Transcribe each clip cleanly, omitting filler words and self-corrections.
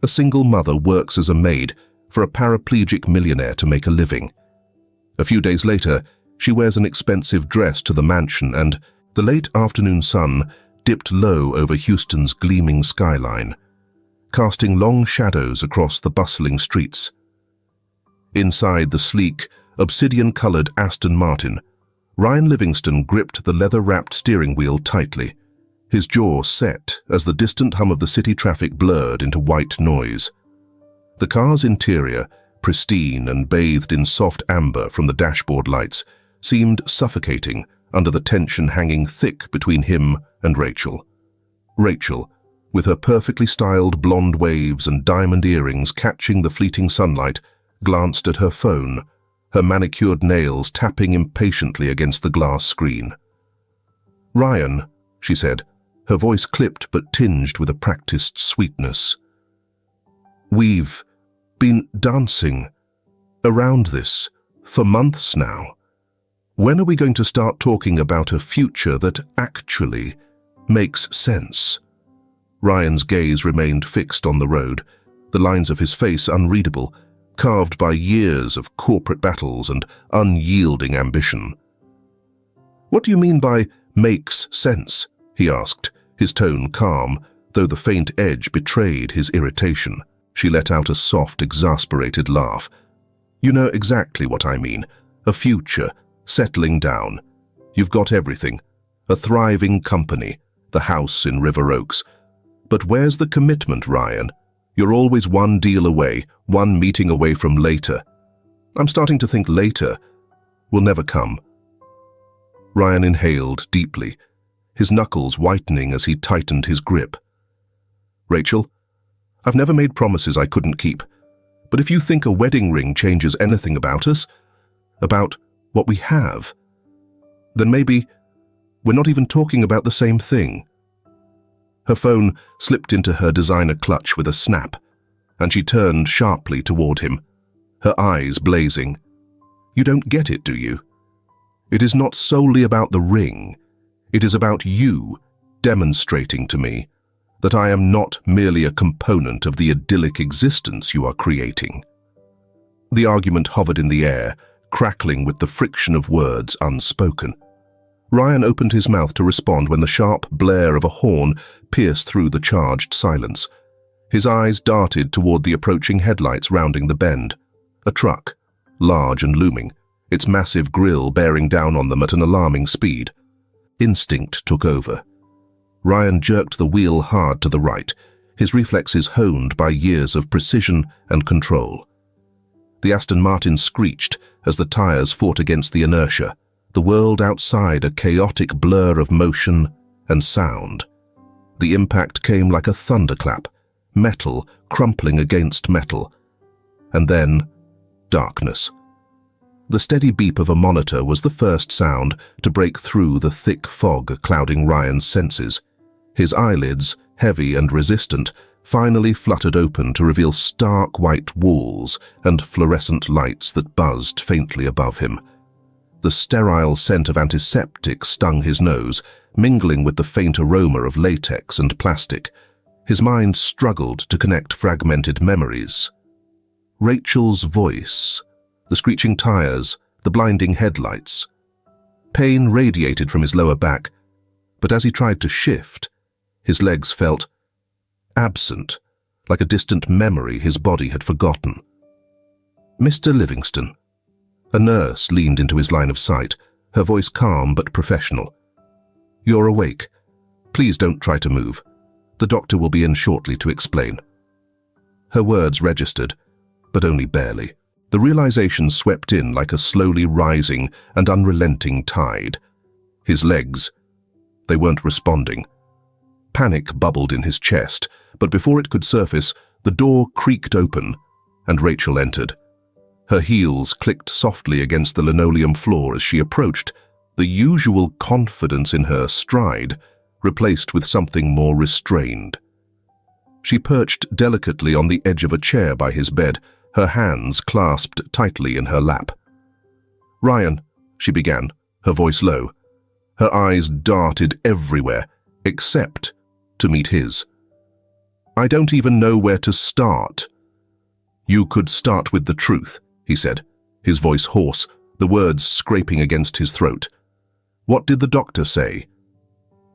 A single mother works as a maid for a paraplegic millionaire to make a living. A few days later, she wears an expensive dress to the mansion, and the late afternoon sun dipped low over Houston's gleaming skyline, casting long shadows across the bustling streets. Inside the sleek, obsidian-colored Aston Martin, Ryan Livingston gripped the leather-wrapped steering wheel tightly, his jaw set as the distant hum of the city traffic blurred into white noise. The car's interior, pristine and bathed in soft amber from the dashboard lights, seemed suffocating under the tension hanging thick between him and Rachel. Rachel, with her perfectly styled blonde waves and diamond earrings catching the fleeting sunlight, glanced at her phone, her manicured nails tapping impatiently against the glass screen. "Ryan," she said, her voice clipped but tinged with a practiced sweetness. "We've been dancing around this for months now. When are we going to start talking about a future that actually makes sense?" Ryan's gaze remained fixed on the road, the lines of his face unreadable, carved by years of corporate battles and unyielding ambition. "What do you mean by makes sense?" he asked, his tone calm, though the faint edge betrayed his irritation. She let out a soft, exasperated laugh. "You know exactly what I mean. A future, settling down. You've got everything. A thriving company, the house in River Oaks. But where's the commitment, Ryan? You're always one deal away, one meeting away from later. I'm starting to think later will never come." Ryan inhaled deeply, his knuckles whitening as he tightened his grip. "Rachel, I've never made promises I couldn't keep. But if you think a wedding ring changes anything about us, about what we have, then maybe we're not even talking about the same thing." Her phone slipped into her designer clutch with a snap, and she turned sharply toward him, her eyes blazing. "You don't get it, do you? It is not solely about the ring. It is about you demonstrating to me that I am not merely a component of the idyllic existence you are creating." The argument hovered in the air, crackling with the friction of words unspoken. Ryan opened his mouth to respond when the sharp blare of a horn pierced through the charged silence. His eyes darted toward the approaching headlights rounding the bend. A truck, large and looming, its massive grille bearing down on them at an alarming speed. Instinct took over. Ryan jerked the wheel hard to the right, his reflexes honed by years of precision and control. The Aston Martin screeched as the tires fought against the inertia, the world outside a chaotic blur of motion and sound. The impact came like a thunderclap, metal crumpling against metal. And then, darkness. The steady beep of a monitor was the first sound to break through the thick fog clouding Ryan's senses. His eyelids, heavy and resistant, finally fluttered open to reveal stark white walls and fluorescent lights that buzzed faintly above him. The sterile scent of antiseptic stung his nose, mingling with the faint aroma of latex and plastic. His mind struggled to connect fragmented memories. Rachel's voice, the screeching tires, the blinding headlights. Pain radiated from his lower back, but as he tried to shift, his legs felt absent, like a distant memory his body had forgotten. "Mr. Livingston." A nurse leaned into his line of sight, her voice calm but professional. "You're awake. Please don't try to move. The doctor will be in shortly to explain." Her words registered, but only barely. The realization swept in like a slowly rising and unrelenting tide. His legs, they weren't responding. Panic bubbled in his chest, but before it could surface, the door creaked open, and Rachel entered. Her heels clicked softly against the linoleum floor as she approached, the usual confidence in her stride replaced with something more restrained. She perched delicately on the edge of a chair by his bed, her hands clasped tightly in her lap. "Ryan," she began, her voice low. Her eyes darted everywhere, except to meet his. I don't even know where to start." "You could start with the truth," he said, his voice hoarse, the words scraping against his throat. "What did the doctor say?"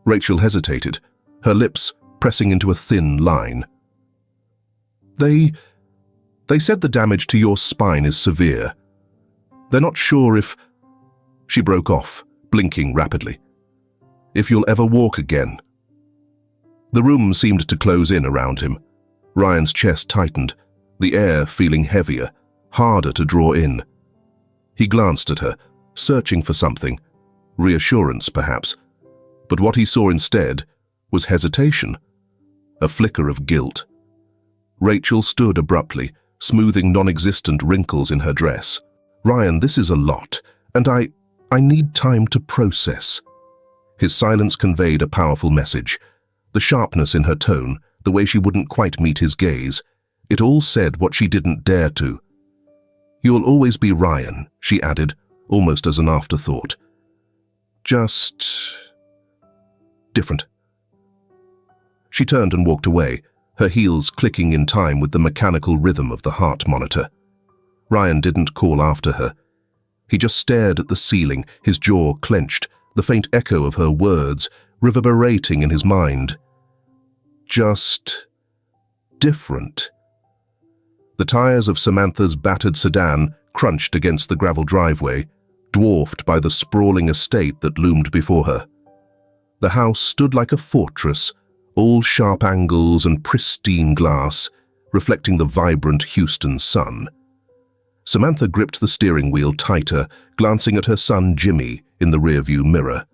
Rachel hesitated, her lips pressing into a thin line. They said the damage to your spine is severe. They're not sure if—" She broke off, blinking rapidly. "If you'll ever walk again." The room seemed to close in around him. Ryan's chest tightened, the air feeling heavier, harder to draw in. He glanced at her, searching for something, reassurance perhaps, but what he saw instead was hesitation, a flicker of guilt. Rachel stood abruptly, smoothing non-existent wrinkles in her dress. "Ryan, this is a lot, and I need time to process." His silence conveyed a powerful message. The sharpness in her tone, the way she wouldn't quite meet his gaze, it all said what she didn't dare to. "You'll always be Ryan," she added, almost as an afterthought. "Just different." She turned and walked away, her heels clicking in time with the mechanical rhythm of the heart monitor. Ryan didn't call after her. He just stared at the ceiling, his jaw clenched, the faint echo of her words reverberating in his mind. Just different. The tires of Samantha's battered sedan crunched against the gravel driveway, dwarfed by the sprawling estate that loomed before her. The house stood like a fortress, all sharp angles and pristine glass, reflecting the vibrant Houston sun. Samantha gripped the steering wheel tighter, glancing at her son Jimmy in the rearview mirror.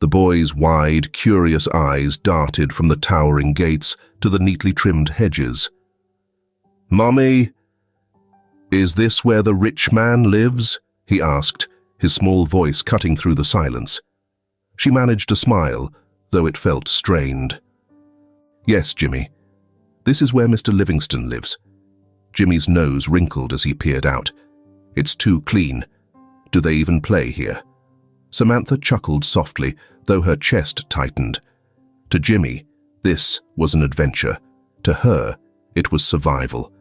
The boy's wide, curious eyes darted from the towering gates to the neatly trimmed hedges. "Mommy, is this where the rich man lives?" he asked, his small voice cutting through the silence. She managed a smile, though it felt strained. "Yes, Jimmy. This is where Mr. Livingston lives." Jimmy's nose wrinkled as he peered out. "It's too clean. Do they even play here?" Samantha chuckled softly, though her chest tightened. To Jimmy, this was an adventure. To her, it was survival.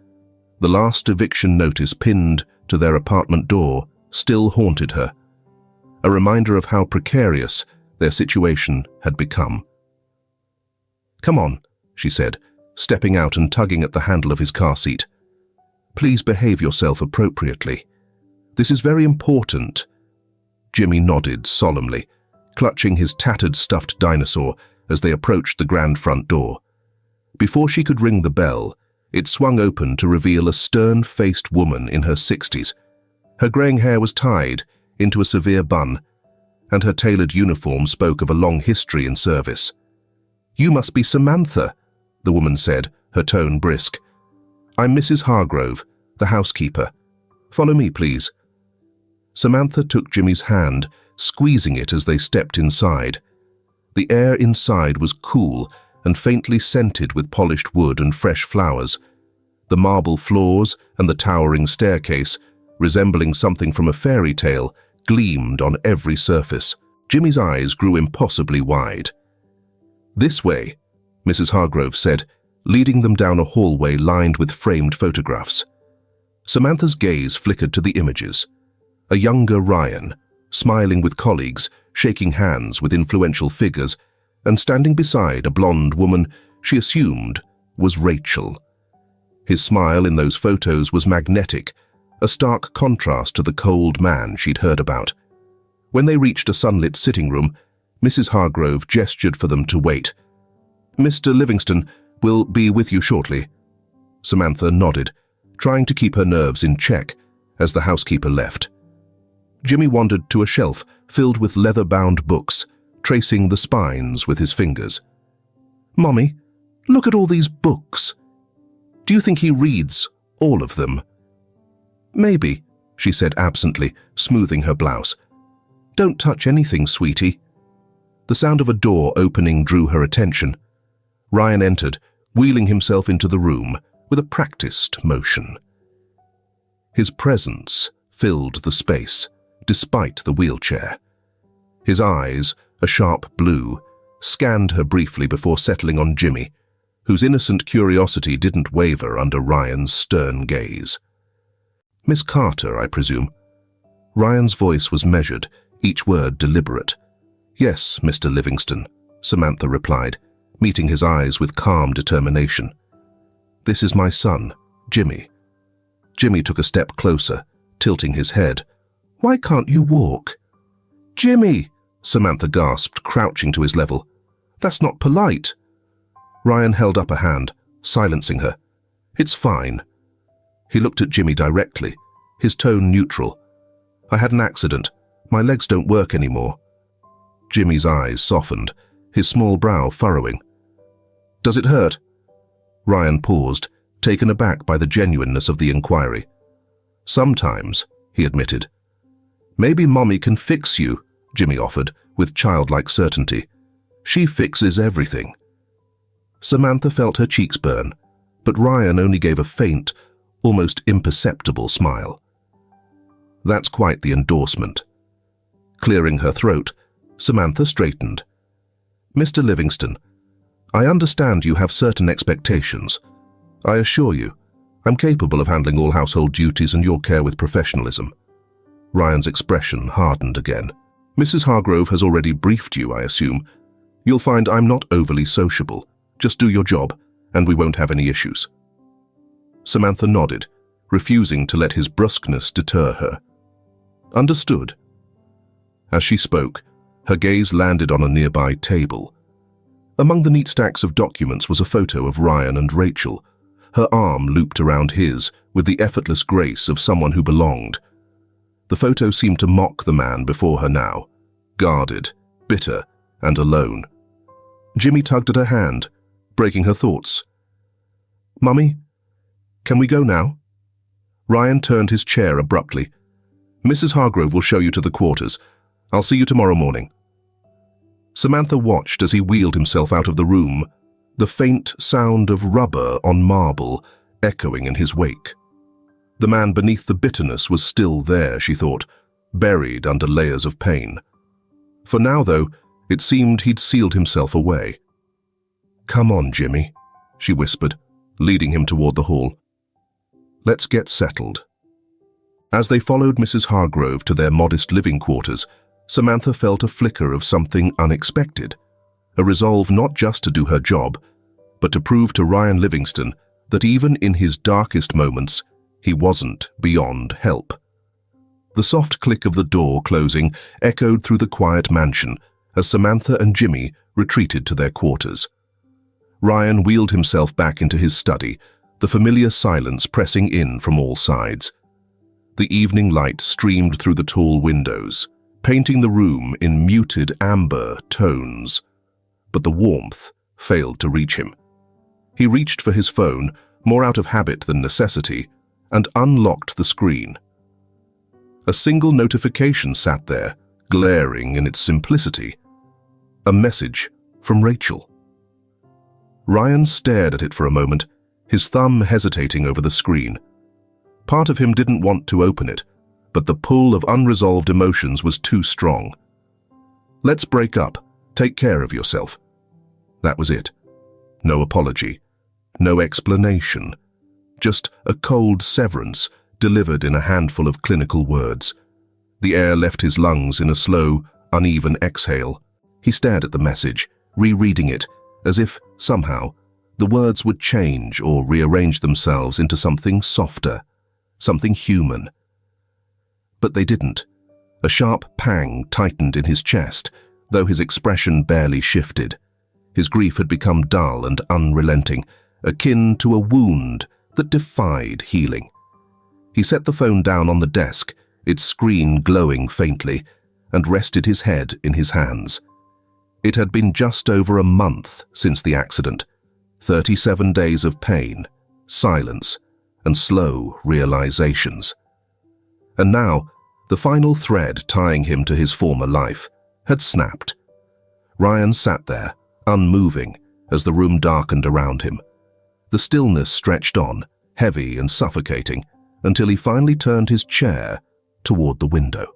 The last eviction notice pinned to their apartment door still haunted her, a reminder of how precarious their situation had become. "Come on," she said, stepping out and tugging at the handle of his car seat. "Please behave yourself appropriately. This is very important." Jimmy nodded solemnly, clutching his tattered stuffed dinosaur as they approached the grand front door. Before she could ring the bell, it swung open to reveal a stern-faced woman in her 60s. Her graying hair was tied into a severe bun, and her tailored uniform spoke of a long history in service. "You must be Samantha," the woman said, her tone brisk. "I'm Mrs. Hargrove, the housekeeper. Follow me, please." Samantha took Jimmy's hand, squeezing it as they stepped inside. The air inside was cool and faintly scented with polished wood and fresh flowers. The marble floors and the towering staircase, resembling something from a fairy tale, gleamed on every surface. Jimmy's eyes grew impossibly wide. "This way," Mrs. Hargrove said, leading them down a hallway lined with framed photographs. Samantha's gaze flickered to the images. A younger Ryan, smiling with colleagues, shaking hands with influential figures, and standing beside a blonde woman she assumed was Rachel. His smile in those photos was magnetic, a stark contrast to the cold man she'd heard about. When they reached a sunlit sitting room, Mrs. Hargrove gestured for them to wait. "Mr. Livingston will be with you shortly." Samantha nodded, trying to keep her nerves in check as the housekeeper left. Jimmy wandered to a shelf filled with leather-bound books, tracing the spines with his fingers. "Mommy, look at all these books. Do you think he reads all of them?" "Maybe," she said absently, smoothing her blouse. "Don't touch anything, sweetie." The sound of a door opening drew her attention. Ryan entered, wheeling himself into the room with a practiced motion. His presence filled the space, despite the wheelchair. His eyes, a sharp blue, scanned her briefly before settling on Jimmy, whose innocent curiosity didn't waver under Ryan's stern gaze. "Miss Carter, I presume?" Ryan's voice was measured, each word deliberate. "Yes, Mr. Livingston," Samantha replied, meeting his eyes with calm determination. "This is my son, Jimmy." Jimmy took a step closer, tilting his head. "Why can't you walk?" "Jimmy!" Samantha gasped, crouching to his level. "That's not polite." Ryan held up a hand, silencing her. "It's fine." He looked at Jimmy directly, his tone neutral. "I had an accident. My legs don't work anymore." Jimmy's eyes softened, his small brow furrowing. "Does it hurt?" Ryan paused, taken aback by the genuineness of the inquiry. "Sometimes," he admitted. "Maybe Mommy can fix you," Jimmy offered, with childlike certainty. "She fixes everything." Samantha felt her cheeks burn, but Ryan only gave a faint, almost imperceptible smile. "That's quite the endorsement." Clearing her throat, Samantha straightened. "Mr. Livingston, I understand you have certain expectations. I assure you, I'm capable of handling all household duties and your care with professionalism." Ryan's expression hardened again. "Mrs. Hargrove has already briefed you, I assume. You'll find I'm not overly sociable. Just do your job, and we won't have any issues." Samantha nodded, refusing to let his brusqueness deter her. "Understood." As she spoke, her gaze landed on a nearby table. Among the neat stacks of documents was a photo of Ryan and Rachel, her arm looped around his with the effortless grace of someone who belonged. The photo seemed to mock the man before her now, guarded, bitter, and alone. Jimmy tugged at her hand, breaking her thoughts. "Mummy, can we go now?" Ryan turned his chair abruptly. "Mrs. Hargrove will show you to the quarters. I'll see you tomorrow morning." Samantha watched as he wheeled himself out of the room, the faint sound of rubber on marble echoing in his wake. The man beneath the bitterness was still there, she thought, buried under layers of pain. For now, though, it seemed he'd sealed himself away. "Come on, Jimmy," she whispered, leading him toward the hall. "Let's get settled." As they followed Mrs. Hargrove to their modest living quarters, Samantha felt a flicker of something unexpected, a resolve not just to do her job, but to prove to Ryan Livingston that even in his darkest moments, he wasn't beyond help. The soft click of the door closing echoed through the quiet mansion as Samantha and Jimmy retreated to their quarters. Ryan wheeled himself back into his study, the familiar silence pressing in from all sides. The evening light streamed through the tall windows, painting the room in muted amber tones, but the warmth failed to reach him. He reached for his phone, more out of habit than necessity, and unlocked the screen. A single notification sat there, glaring in its simplicity. A message from Rachel. Ryan stared at it for a moment, his thumb hesitating over the screen. Part of him didn't want to open it, but the pull of unresolved emotions was too strong. "Let's break up. Take care of yourself." That was it. No apology, no explanation, just a cold severance delivered in a handful of clinical words. The air left his lungs in a slow, uneven exhale. He stared at the message, rereading it, as if, somehow, the words would change or rearrange themselves into something softer, something human. But they didn't. A sharp pang tightened in his chest, though his expression barely shifted. His grief had become dull and unrelenting, akin to a wound that defied healing. He set the phone down on the desk, its screen glowing faintly, and rested his head in his hands. It had been just over a month since the accident, 37 days of pain, silence, and slow realizations. And now, the final thread tying him to his former life had snapped. Ryan sat there, unmoving, as the room darkened around him. The stillness stretched on, heavy and suffocating, until he finally turned his chair toward the window.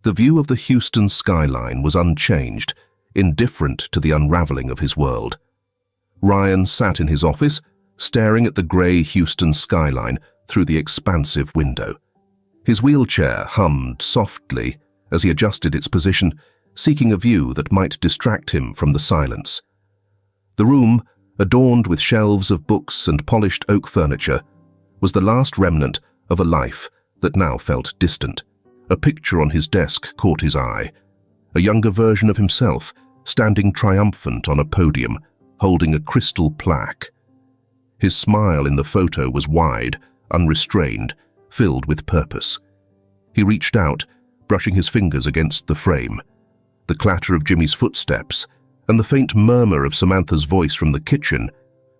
The view of the Houston skyline was unchanged, indifferent to the unraveling of his world. Ryan sat in his office, staring at the grey Houston skyline through the expansive window. His wheelchair hummed softly as he adjusted its position, seeking a view that might distract him from the silence. The room, adorned with shelves of books and polished oak furniture, was the last remnant of a life that now felt distant. A picture on his desk caught his eye, a younger version of himself standing triumphant on a podium, holding a crystal plaque. His smile in the photo was wide, unrestrained, filled with purpose. He reached out, brushing his fingers against the frame. The clatter of Jimmy's footsteps and the faint murmur of Samantha's voice from the kitchen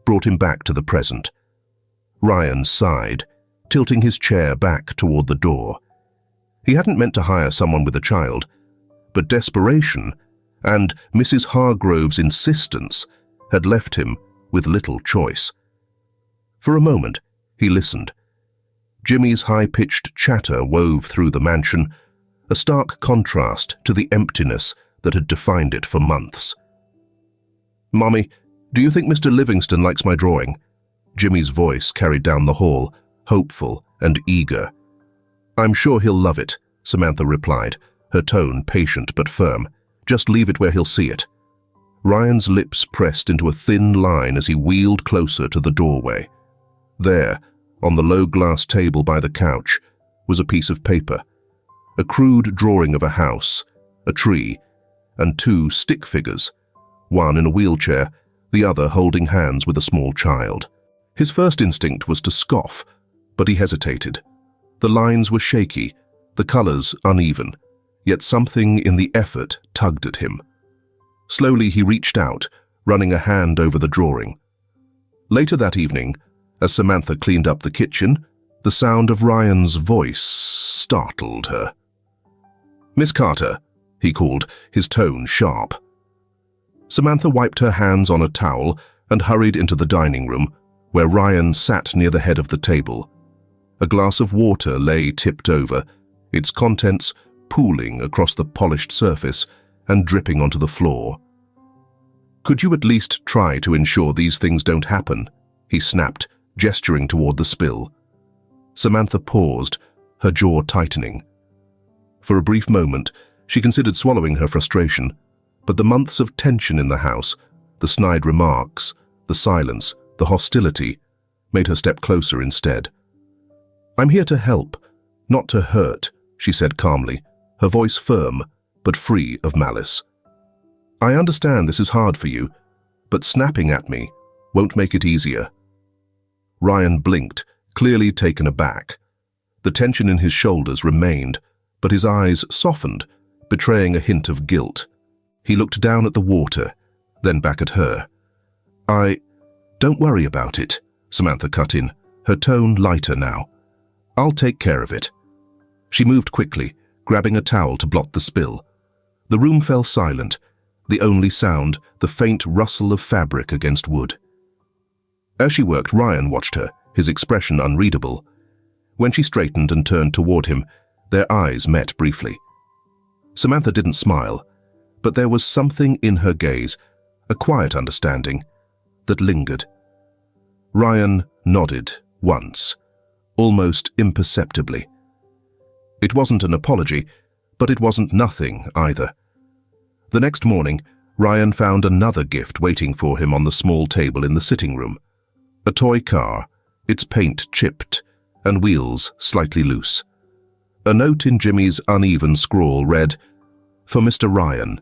brought him back to the present. Ryan sighed, tilting his chair back toward the door. He hadn't meant to hire someone with a child, but desperation and Mrs. Hargrove's insistence had left him with little choice. For a moment, he listened. Jimmy's high-pitched chatter wove through the mansion, a stark contrast to the emptiness that had defined it for months. "Mommy, do you think Mr. Livingston likes my drawing?" Jimmy's voice carried down the hall, hopeful and eager. "I'm sure he'll love it," Samantha replied, her tone patient but firm. "Just leave it where he'll see it." Ryan's lips pressed into a thin line as he wheeled closer to the doorway. There, on the low-glass table by the couch, was a piece of paper, a crude drawing of a house, a tree, and two stick figures, one in a wheelchair, the other holding hands with a small child. His first instinct was to scoff, but he hesitated. The lines were shaky, the colors uneven, yet something in the effort tugged at him. Slowly he reached out, running a hand over the drawing. Later that evening, as Samantha cleaned up the kitchen, the sound of Ryan's voice startled her. "Miss Carter," he called, his tone sharp. Samantha wiped her hands on a towel and hurried into the dining room, where Ryan sat near the head of the table. A glass of water lay tipped over, its contents pooling across the polished surface and dripping onto the floor. "Could you at least try to ensure these things don't happen?" he snapped, gesturing toward the spill. Samantha paused, her jaw tightening. For a brief moment, she considered swallowing her frustration, but the months of tension in the house, the snide remarks, the silence, the hostility, made her step closer instead. "I'm here to help, not to hurt," she said calmly, her voice firm but free of malice. "I understand this is hard for you, but snapping at me won't make it easier." Ryan blinked, clearly taken aback. The tension in his shoulders remained, but his eyes softened, betraying a hint of guilt. He looked down at the water, then back at her. "Don't worry about it," Samantha cut in, her tone lighter now. "I'll take care of it." She moved quickly, grabbing a towel to blot the spill. The room fell silent, the only sound the faint rustle of fabric against wood. As she worked, Ryan watched her, his expression unreadable. When she straightened and turned toward him, their eyes met briefly. Samantha didn't smile, but there was something in her gaze, a quiet understanding, that lingered. Ryan nodded once, almost imperceptibly. It wasn't an apology, but it wasn't nothing either. The next morning, Ryan found another gift waiting for him on the small table in the sitting room. A toy car, its paint chipped and wheels slightly loose. A note in Jimmy's uneven scrawl read, "For Mr. Ryan.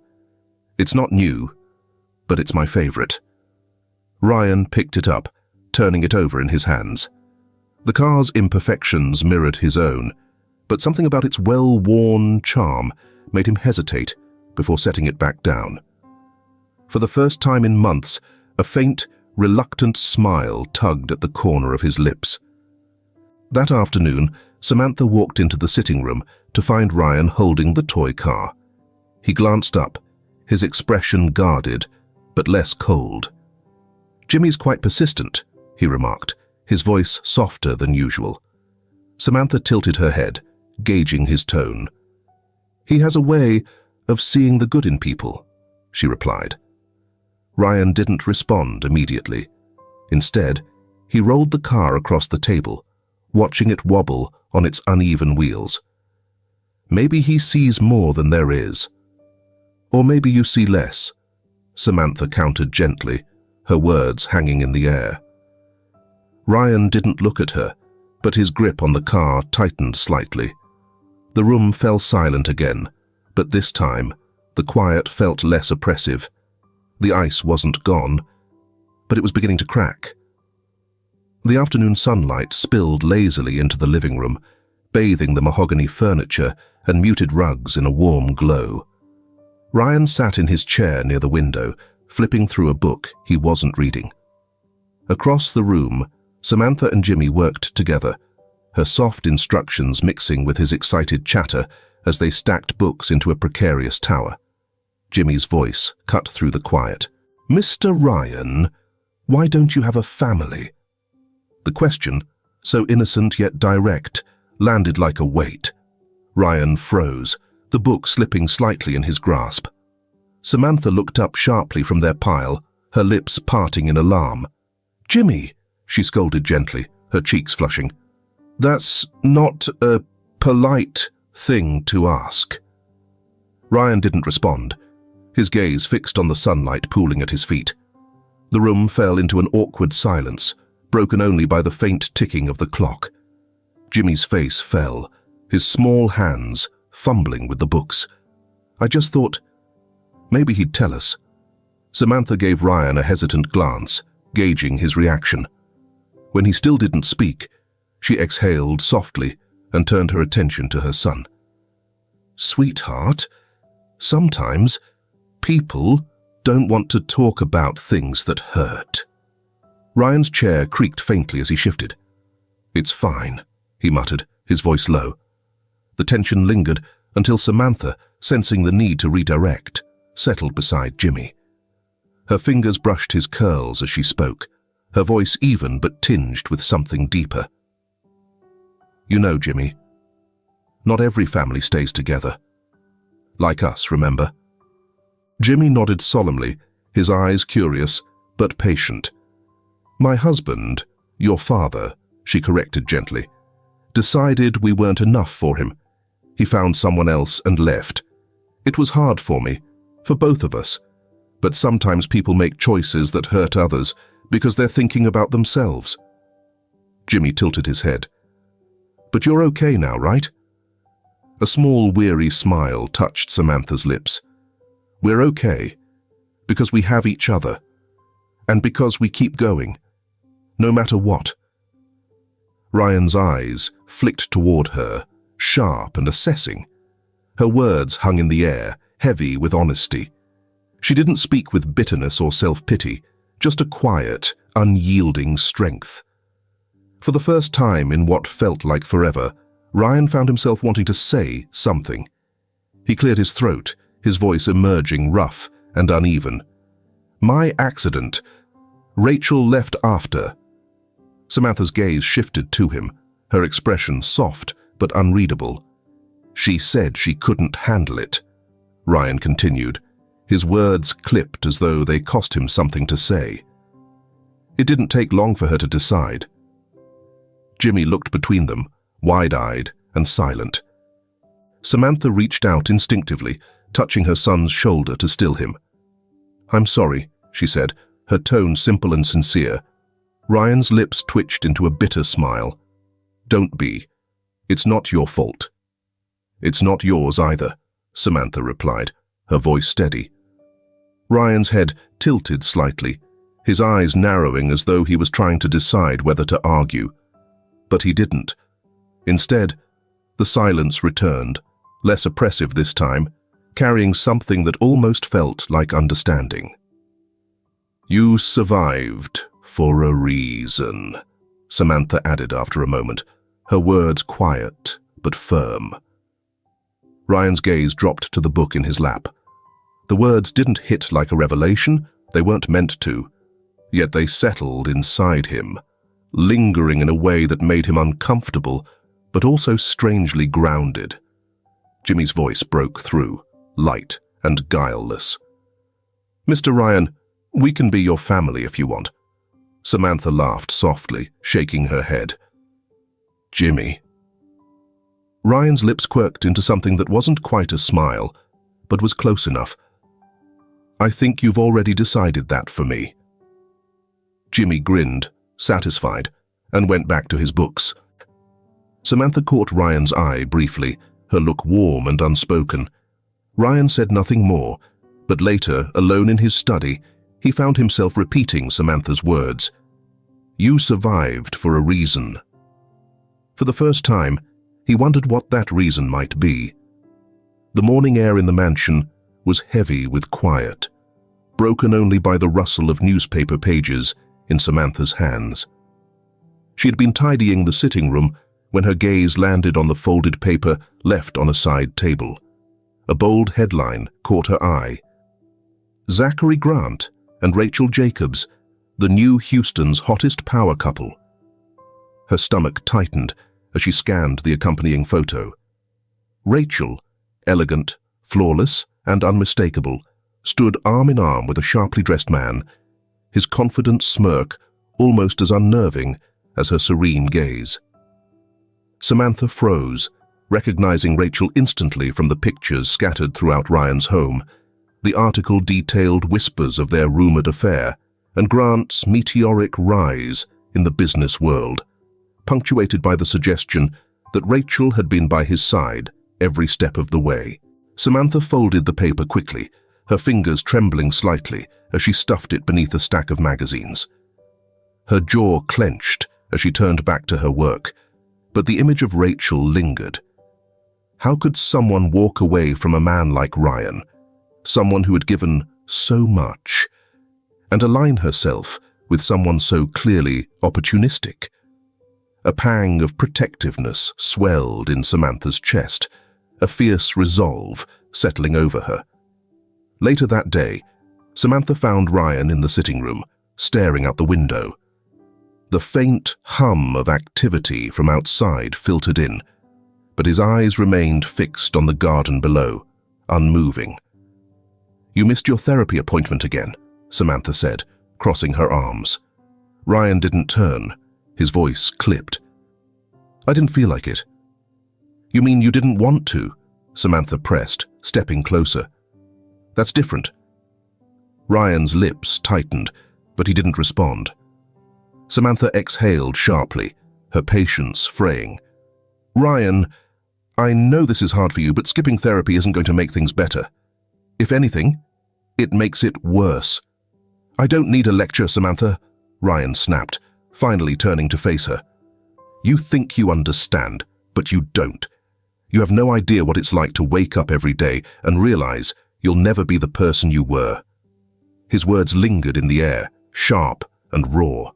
It's not new, but it's my favorite." Ryan picked it up, turning it over in his hands. The car's imperfections mirrored his own, but something about its well-worn charm made him hesitate before setting it back down. For the first time in months, a faint, reluctant smile tugged at the corner of his lips. That afternoon, Samantha walked into the sitting room to find Ryan holding the toy car. He glanced up, his expression guarded, but less cold. "Jimmy's quite persistent," he remarked, his voice softer than usual. Samantha tilted her head, gauging his tone. "He has a way of seeing the good in people," she replied. Ryan didn't respond immediately. Instead, he rolled the car across the table, watching it wobble on its uneven wheels. Maybe he sees more than there is. Or maybe you see less, Samantha countered gently, her words hanging in the air. Ryan didn't look at her, but his grip on the car tightened slightly. The room fell silent again, but this time, the quiet felt less oppressive. The ice wasn't gone, but it was beginning to crack. The afternoon sunlight spilled lazily into the living room, bathing the mahogany furniture and muted rugs in a warm glow. Ryan sat in his chair near the window, flipping through a book he wasn't reading. Across the room, Samantha and Jimmy worked together, her soft instructions mixing with his excited chatter as they stacked books into a precarious tower. Jimmy's voice cut through the quiet. "Mr. Ryan, why don't you have a family?" The question, so innocent yet direct, landed like a weight. Ryan froze, the book slipping slightly in his grasp. Samantha looked up sharply from their pile, her lips parting in alarm. "Jimmy," she scolded gently, her cheeks flushing. "That's not a polite thing to ask." Ryan didn't respond, his gaze fixed on the sunlight pooling at his feet. The room fell into an awkward silence, broken only by the faint ticking of the clock. Jimmy's face fell, his small hands fumbling with the books. "I just thought maybe he'd tell us." Samantha gave Ryan a hesitant glance, gauging his reaction. When he still didn't speak, she exhaled softly and turned her attention to her son. "Sweetheart, sometimes people don't want to talk about things that hurt." Ryan's chair creaked faintly as he shifted. "It's fine," he muttered, his voice low. The tension lingered until Samantha, sensing the need to redirect, settled beside Jimmy. Her fingers brushed his curls as she spoke, her voice even but tinged with something deeper. "You know, Jimmy, not every family stays together. Like us, remember?" Jimmy nodded solemnly, his eyes curious but patient. "My husband, your father," she corrected gently, "decided we weren't enough for him. He found someone else and left. It was hard for me, for both of us, but sometimes people make choices that hurt others because they're thinking about themselves." Jimmy tilted his head. "But you're okay now, right?" A small, weary smile touched Samantha's lips. "We're okay, because we have each other, and because we keep going, no matter what." Ryan's eyes flicked toward her, sharp and assessing. Her words hung in the air, heavy with honesty. She didn't speak with bitterness or self-pity, just a quiet, unyielding strength. For the first time in what felt like forever, Ryan found himself wanting to say something. He cleared his throat, his voice emerging rough and uneven. "My accident. Rachel left after." Samantha's gaze shifted to him, her expression soft but unreadable. "She said she couldn't handle it," Ryan continued, his words clipped as though they cost him something to say. It didn't take long for her to decide. Jimmy looked between them, wide-eyed and silent. Samantha reached out instinctively, touching her son's shoulder to still him. "I'm sorry," she said, her tone simple and sincere. Ryan's lips twitched into a bitter smile. "Don't be. It's not your fault." "It's not yours either," Samantha replied, her voice steady. Ryan's head tilted slightly, his eyes narrowing as though he was trying to decide whether to argue. But he didn't. Instead, the silence returned, less oppressive this time, carrying something that almost felt like understanding. "You survived for a reason," Samantha added after a moment, her words quiet but firm. Ryan's gaze dropped to the book in his lap. The words didn't hit like a revelation, they weren't meant to, yet they settled inside him, lingering in a way that made him uncomfortable, but also strangely grounded. Jimmy's voice broke through, light and guileless. "Mr. Ryan, We can be your family if you want." Samantha laughed softly, shaking her head. "Jimmy." Ryan's lips quirked into something that wasn't quite a smile, but was close enough. "I think you've already decided that for me." Jimmy grinned, satisfied, and went back to his books. Samantha caught Ryan's eye briefly, her look warm and unspoken. Ryan said nothing more, but later, alone in his study, he found himself repeating Samantha's words. "You survived for a reason." For the first time, he wondered what that reason might be. The morning air in the mansion was heavy with quiet, broken only by the rustle of newspaper pages in Samantha's hands. She had been tidying the sitting room when her gaze landed on the folded paper left on a side table. A bold headline caught her eye. "Zachary Grant and Rachel Jacobs, the new Houston's hottest power couple." Her stomach tightened as she scanned the accompanying photo. Rachel, elegant, flawless, and unmistakable, stood arm in arm with a sharply dressed man, his confident smirk almost as unnerving as her serene gaze. Samantha froze, recognizing Rachel instantly from the pictures scattered throughout Ryan's home. The article detailed whispers of their rumored affair and Grant's meteoric rise in the business world, punctuated by the suggestion that Rachel had been by his side every step of the way. Samantha folded the paper quickly, her fingers trembling slightly as she stuffed it beneath a stack of magazines. Her jaw clenched as she turned back to her work, but the image of Rachel lingered. How could someone walk away from a man like Ryan, someone who had given so much, and align herself with someone so clearly opportunistic? A pang of protectiveness swelled in Samantha's chest, a fierce resolve settling over her. Later that day, Samantha found Ryan in the sitting room, staring out the window. The faint hum of activity from outside filtered in, but his eyes remained fixed on the garden below, unmoving. "You missed your therapy appointment again," Samantha said, crossing her arms. Ryan didn't turn. His voice clipped. "I didn't feel like it." "You mean you didn't want to?" Samantha pressed, stepping closer. "That's different." Ryan's lips tightened, but he didn't respond. Samantha exhaled sharply, her patience fraying. "Ryan, I know this is hard for you, but skipping therapy isn't going to make things better. If anything, it makes it worse." "I don't need a lecture, Samantha," Ryan snapped, finally turning to face her. "You think you understand, but you don't. You have no idea what it's like to wake up every day and realize you'll never be the person you were." His words lingered in the air, sharp and raw.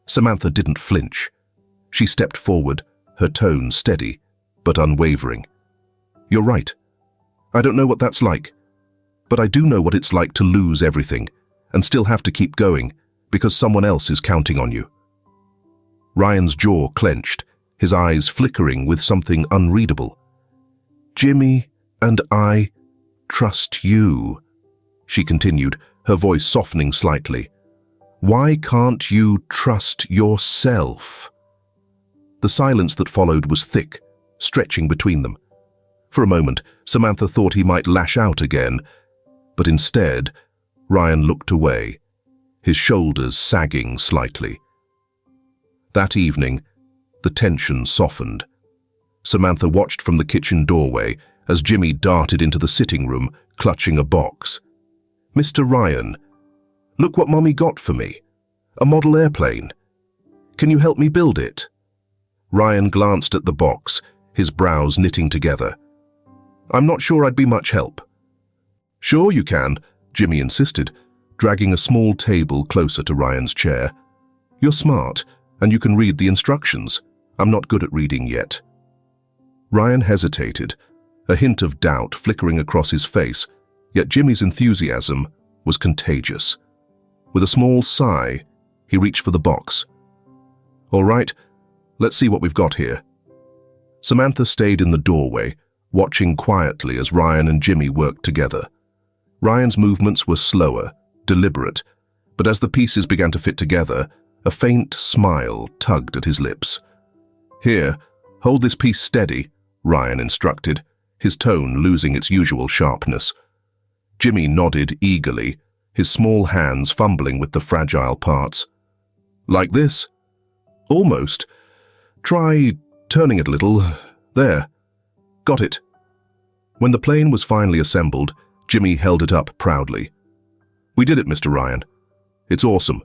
Samantha didn't flinch. She stepped forward, her tone steady, but unwavering. "You're right. I don't know what that's like, but I do know what it's like to lose everything and still have to keep going because someone else is counting on you." Ryan's jaw clenched, his eyes flickering with something unreadable. "Jimmy and I trust you," she continued, her voice softening slightly. "Why can't you trust yourself?" The silence that followed was thick, stretching between them. For a moment, Samantha thought he might lash out again, but instead, Ryan looked away, his shoulders sagging slightly. That evening, the tension softened. Samantha watched from the kitchen doorway as Jimmy darted into the sitting room, clutching a box. "Mr. Ryan, look what Mommy got for me. A model airplane. Can you help me build it?" Ryan glanced at the box, his brows knitting together. "I'm not sure I'd be much help." "Sure you can," Jimmy insisted, dragging a small table closer to Ryan's chair. "You're smart, and you can read the instructions. I'm not good at reading yet." Ryan hesitated, a hint of doubt flickering across his face, yet Jimmy's enthusiasm was contagious. With a small sigh, he reached for the box. "All right, let's see what we've got here." Samantha stayed in the doorway, watching quietly as Ryan and Jimmy worked together. Ryan's movements were slower, deliberate, But as the pieces began to fit together, a faint smile tugged at his lips. "Here, hold this piece steady," Ryan instructed, his tone losing its usual sharpness. Jimmy nodded eagerly, his small hands fumbling with the fragile parts. "Like this?" "Almost. Try turning it a little. There. Got it." When the plane was finally assembled, Jimmy held it up proudly. "We did it, Mr. Ryan. It's awesome."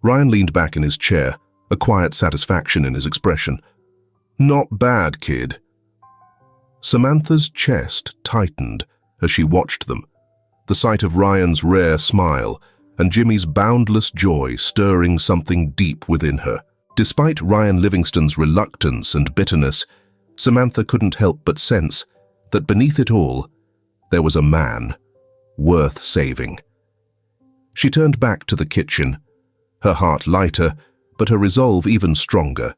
Ryan leaned back in his chair, a quiet satisfaction in his expression. "Not bad, kid." Samantha's chest tightened as she watched them, the sight of Ryan's rare smile and Jimmy's boundless joy stirring something deep within her. Despite Ryan Livingston's reluctance and bitterness, Samantha couldn't help but sense that beneath it all, there was a man worth saving. She turned back to the kitchen, her heart lighter, but her resolve even stronger.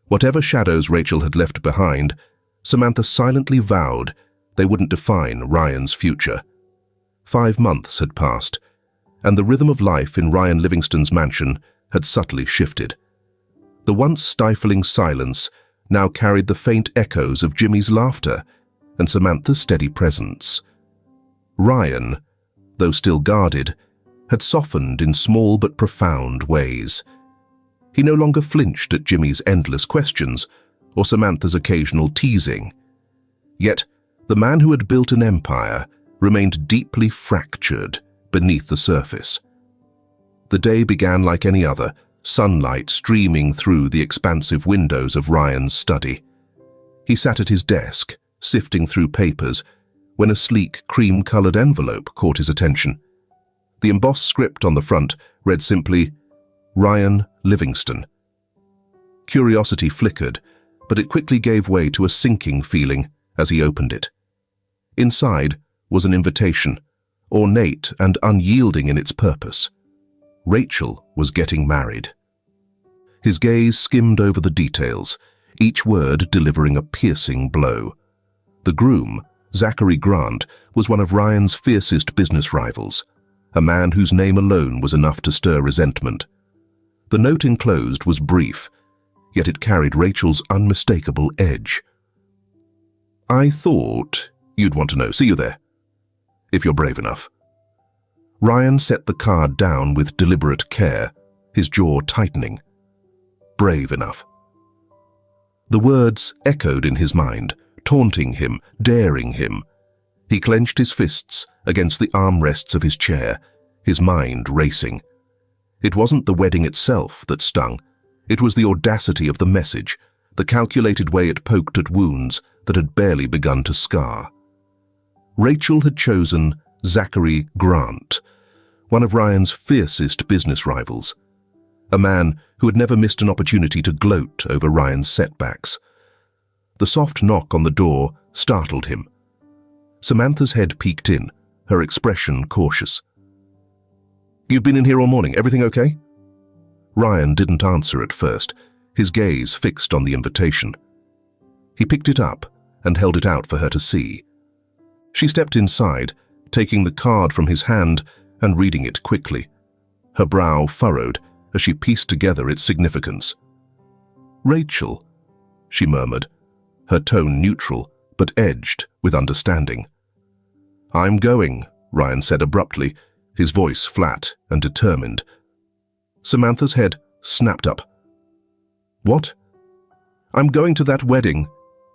Whatever shadows Rachel had left behind, Samantha silently vowed they wouldn't define Ryan's future. 5 months had passed, and the rhythm of life in Ryan Livingston's mansion had subtly shifted. The once stifling silence now carried the faint echoes of Jimmy's laughter and Samantha's steady presence. Ryan, though still guarded, had softened in small but profound ways. He no longer flinched at Jimmy's endless questions or Samantha's occasional teasing. Yet, the man who had built an empire remained deeply fractured beneath the surface. The day began like any other, sunlight streaming through the expansive windows of Ryan's study. He sat at his desk, sifting through papers, when a sleek, cream-colored envelope caught his attention. The embossed script on the front read simply, "Ryan Livingston." Curiosity flickered, but it quickly gave way to a sinking feeling as he opened it. Inside was an invitation, ornate and unyielding in its purpose. Rachel was getting married. His gaze skimmed over the details, each word delivering a piercing blow. The groom, Zachary Grant, was one of Ryan's fiercest business rivals, a man whose name alone was enough to stir resentment. The note enclosed was brief, yet it carried Rachel's unmistakable edge. "I thought you'd want to know. See you there, if you're brave enough." Ryan set the card down with deliberate care, his jaw tightening. Brave enough. The words echoed in his mind, taunting him, daring him. He clenched his fists against the armrests of his chair, his mind racing. It wasn't the wedding itself that stung. It was the audacity of the message, the calculated way it poked at wounds that had barely begun to scar. Rachel had chosen Zachary Grant, one of Ryan's fiercest business rivals, a man who had never missed an opportunity to gloat over Ryan's setbacks. The soft knock on the door startled him. Samantha's head peeked in, her expression cautious. "You've been in here all morning. Everything okay?" Ryan didn't answer at first, his gaze fixed on the invitation. He picked it up and held it out for her to see. She stepped inside, taking the card from his hand and reading it quickly. Her brow furrowed as she pieced together its significance. "Rachel," she murmured, her tone neutral but edged with understanding. "I'm going," Ryan said abruptly, his voice flat and determined. Samantha's head snapped up. "What?" "I'm going to that wedding,"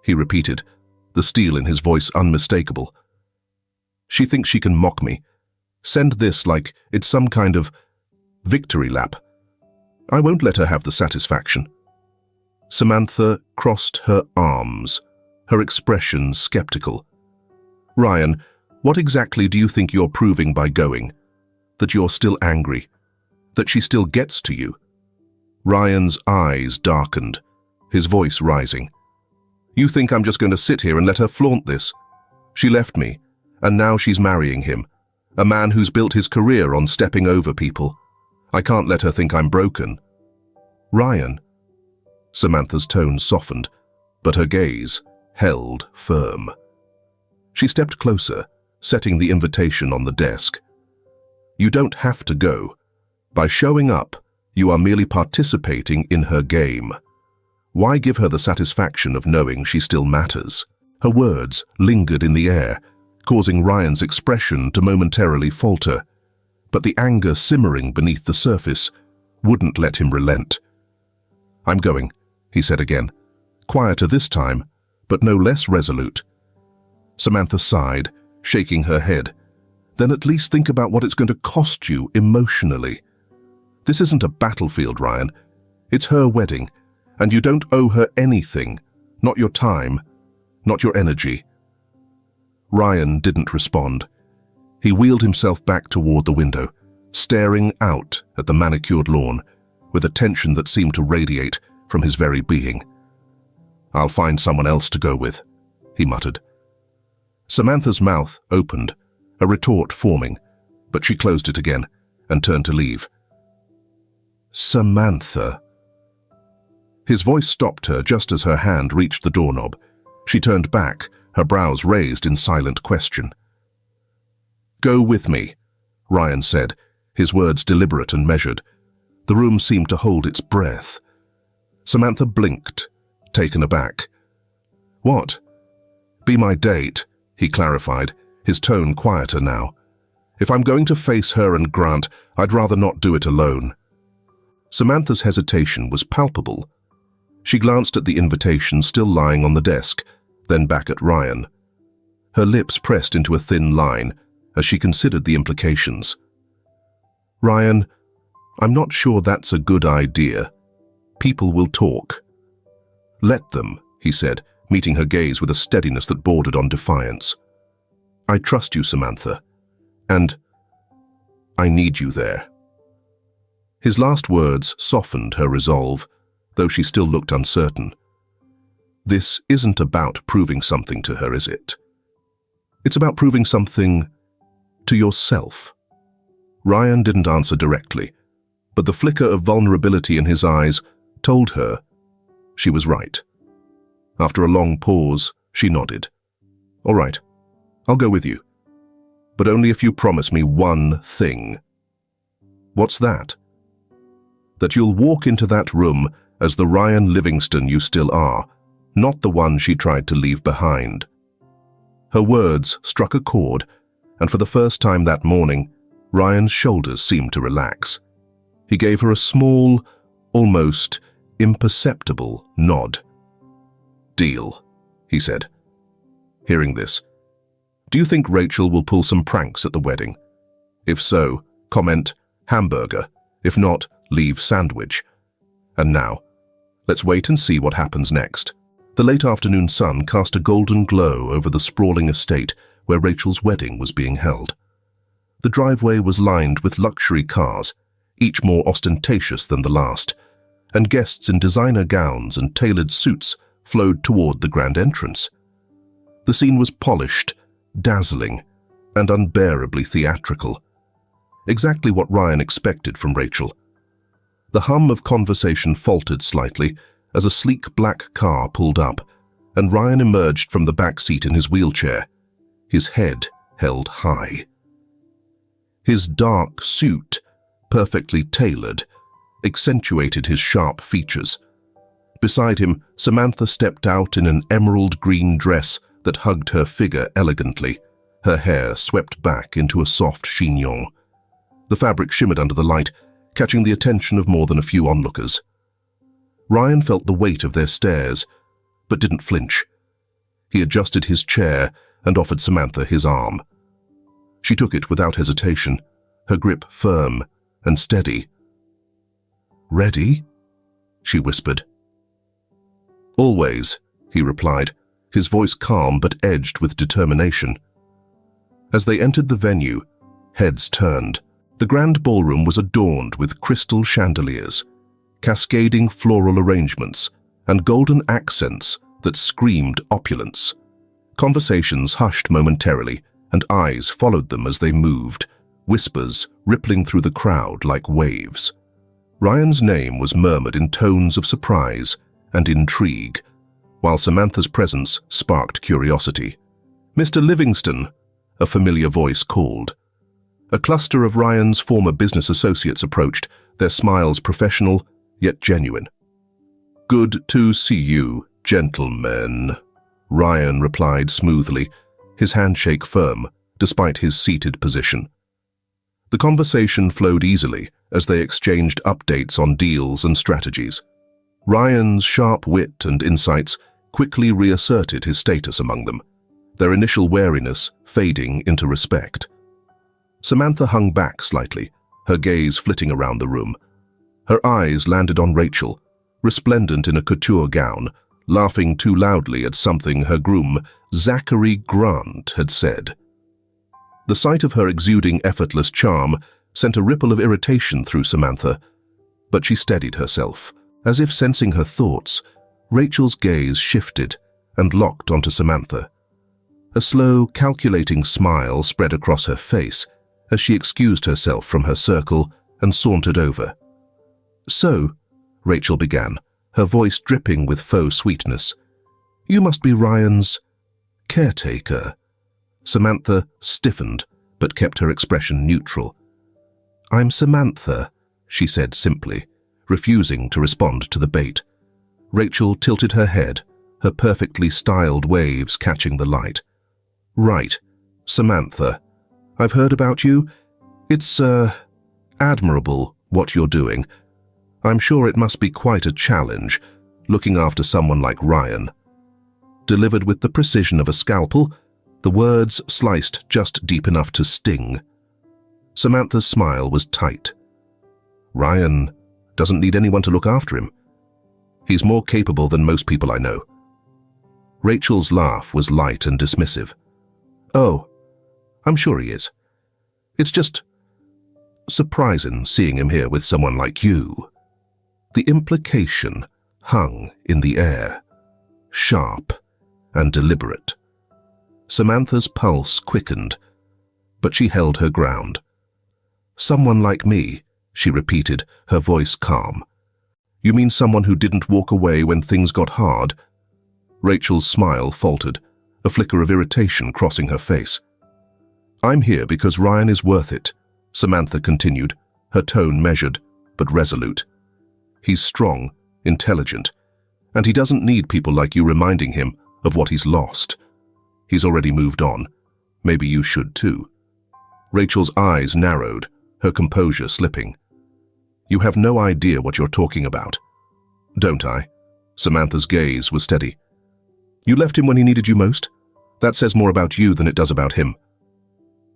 he repeated, the steel in his voice unmistakable. "She thinks she can mock me. Send this like it's some kind of victory lap. I won't let her have the satisfaction." Samantha crossed her arms, her expression skeptical. "Ryan, what exactly do you think you're proving by going? That you're still angry? That she still gets to you?" Ryan's eyes darkened, his voice rising. "You think I'm just going to sit here and let her flaunt this? She left me, and now she's marrying him, a man who's built his career on stepping over people. I can't let her think I'm broken." "Ryan." Samantha's tone softened, but her gaze held firm. She stepped closer, setting the invitation on the desk. "You don't have to go. By showing up, you are merely participating in her game. Why give her the satisfaction of knowing she still matters? Her words lingered in the air, causing Ryan's expression to momentarily falter. But the anger simmering beneath the surface wouldn't let him relent. "I'm going," he said again, quieter this time, but no less resolute. Samantha sighed, shaking her head. "Then at least think about what it's going to cost you emotionally. This isn't a battlefield, Ryan. It's her wedding, and you don't owe her anything, not your time, not your energy." Ryan didn't respond. He wheeled himself back toward the window, staring out at the manicured lawn, with a tension that seemed to radiate from his very being. "I'll find someone else to go with," he muttered. Samantha's mouth opened, a retort forming, but she closed it again and turned to leave. "Samantha." His voice stopped her just as her hand reached the doorknob. She turned back, her brows raised in silent question. "Go with me," Ryan said, his words deliberate and measured. The room seemed to hold its breath. Samantha blinked, taken aback. "What?" "Be my date," he clarified, his tone quieter now. "If I'm going to face her and Grant, I'd rather not do it alone." Samantha's hesitation was palpable. She glanced at the invitation still lying on the desk, then back at Ryan. Her lips pressed into a thin line as she considered the implications. "Ryan, I'm not sure that's a good idea. People will talk." "Let them," he said, meeting her gaze with a steadiness that bordered on defiance. "I trust you, Samantha, and I need you there." His last words softened her resolve, though she still looked uncertain. This isn't about proving something to her, is it? It's about proving something to yourself. Ryan didn't answer directly, but the flicker of vulnerability in his eyes told her she was right. After a long pause, she nodded. "All right, I'll go with you. But only if you promise me one thing." "What's that?" "That you'll walk into that room as the Ryan Livingston you still are, not the one she tried to leave behind." Her words struck a chord, and for the first time that morning, Ryan's shoulders seemed to relax. He gave her a small, almost imperceptible nod. "Deal," he said. Hearing this, "Do you think Rachel will pull some pranks at the wedding? If so, comment hamburger. If not, leave sandwich. And now, let's wait and see what happens next." The late afternoon sun cast a golden glow over the sprawling estate where Rachel's wedding was being held. The driveway was lined with luxury cars, each more ostentatious than the last, and guests in designer gowns and tailored suits flowed toward the grand entrance. The scene was polished, dazzling, and unbearably theatrical. Exactly what Ryan expected from Rachel. The hum of conversation faltered slightly as a sleek black car pulled up, and Ryan emerged from the back seat in his wheelchair, his head held high. His dark suit, perfectly tailored, accentuated his sharp features. Beside him, Samantha stepped out in an emerald green dress that hugged her figure elegantly, her hair swept back into a soft chignon. The fabric shimmered under the light, catching the attention of more than a few onlookers. Ryan felt the weight of their stares, but didn't flinch. He adjusted his chair and offered Samantha his arm. She took it without hesitation, her grip firm and steady. "Ready?" she whispered. "Always," he replied, his voice calm but edged with determination. As they entered the venue, heads turned. The grand ballroom was adorned with crystal chandeliers, cascading floral arrangements, and golden accents that screamed opulence. Conversations hushed momentarily, and eyes followed them as they moved, whispers rippling through the crowd like waves. Ryan's name was murmured in tones of surprise and intrigue, while Samantha's presence sparked curiosity. "Mr. Livingston," a familiar voice called. A cluster of Ryan's former business associates approached, their smiles professional yet genuine. "Good to see you, gentlemen," Ryan replied smoothly, his handshake firm, despite his seated position. The conversation flowed easily as they exchanged updates on deals and strategies. Ryan's sharp wit and insights quickly reasserted his status among them, their initial wariness fading into respect. Samantha hung back slightly, her gaze flitting around the room. Her eyes landed on Rachel, resplendent in a couture gown, laughing too loudly at something her groom, Zachary Grant, had said. The sight of her exuding effortless charm sent a ripple of irritation through Samantha, but she steadied herself. As if sensing her thoughts, Rachel's gaze shifted and locked onto Samantha. A slow, calculating smile spread across her face as she excused herself from her circle and sauntered over. "So," Rachel began, her voice dripping with faux sweetness, "you must be Ryan's caretaker." Samantha stiffened, but kept her expression neutral. "I'm Samantha," she said simply, refusing to respond to the bait. Rachel tilted her head, her perfectly styled waves catching the light. "Right, Samantha. I've heard about you. It's, admirable what you're doing. I'm sure it must be quite a challenge, looking after someone like Ryan." Delivered with the precision of a scalpel, the words sliced just deep enough to sting. Samantha's smile was tight. "Ryan doesn't need anyone to look after him. He's more capable than most people I know." Rachel's laugh was light and dismissive. "Oh, I'm sure he is. It's just surprising seeing him here with someone like you." The implication hung in the air, sharp and deliberate. Samantha's pulse quickened, but she held her ground. "Someone like me," she repeated, her voice calm. "You mean someone who didn't walk away when things got hard?" Rachel's smile faltered, a flicker of irritation crossing her face. "I'm here because Ryan is worth it," Samantha continued, her tone measured but resolute. "He's strong, intelligent, and he doesn't need people like you reminding him of what he's lost. He's already moved on. Maybe you should too." Rachel's eyes narrowed, her composure slipping. "You have no idea what you're talking about." "Don't I?" Samantha's gaze was steady. "You left him when he needed you most? That says more about you than it does about him."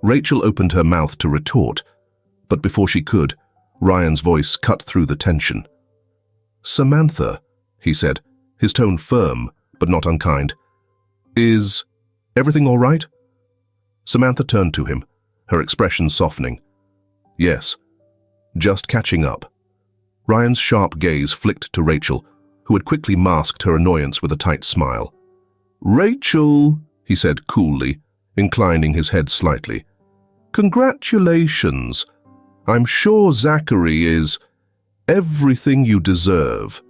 Rachel opened her mouth to retort, but before she could, Ryan's voice cut through the tension. "Samantha," he said, his tone firm but not unkind. "Is everything all right?" Samantha turned to him, her expression softening. "Yes, just catching up." Ryan's sharp gaze flicked to Rachel, who had quickly masked her annoyance with a tight smile. "Rachel," he said coolly, inclining his head slightly. "Congratulations. I'm sure Zachary is everything you deserve."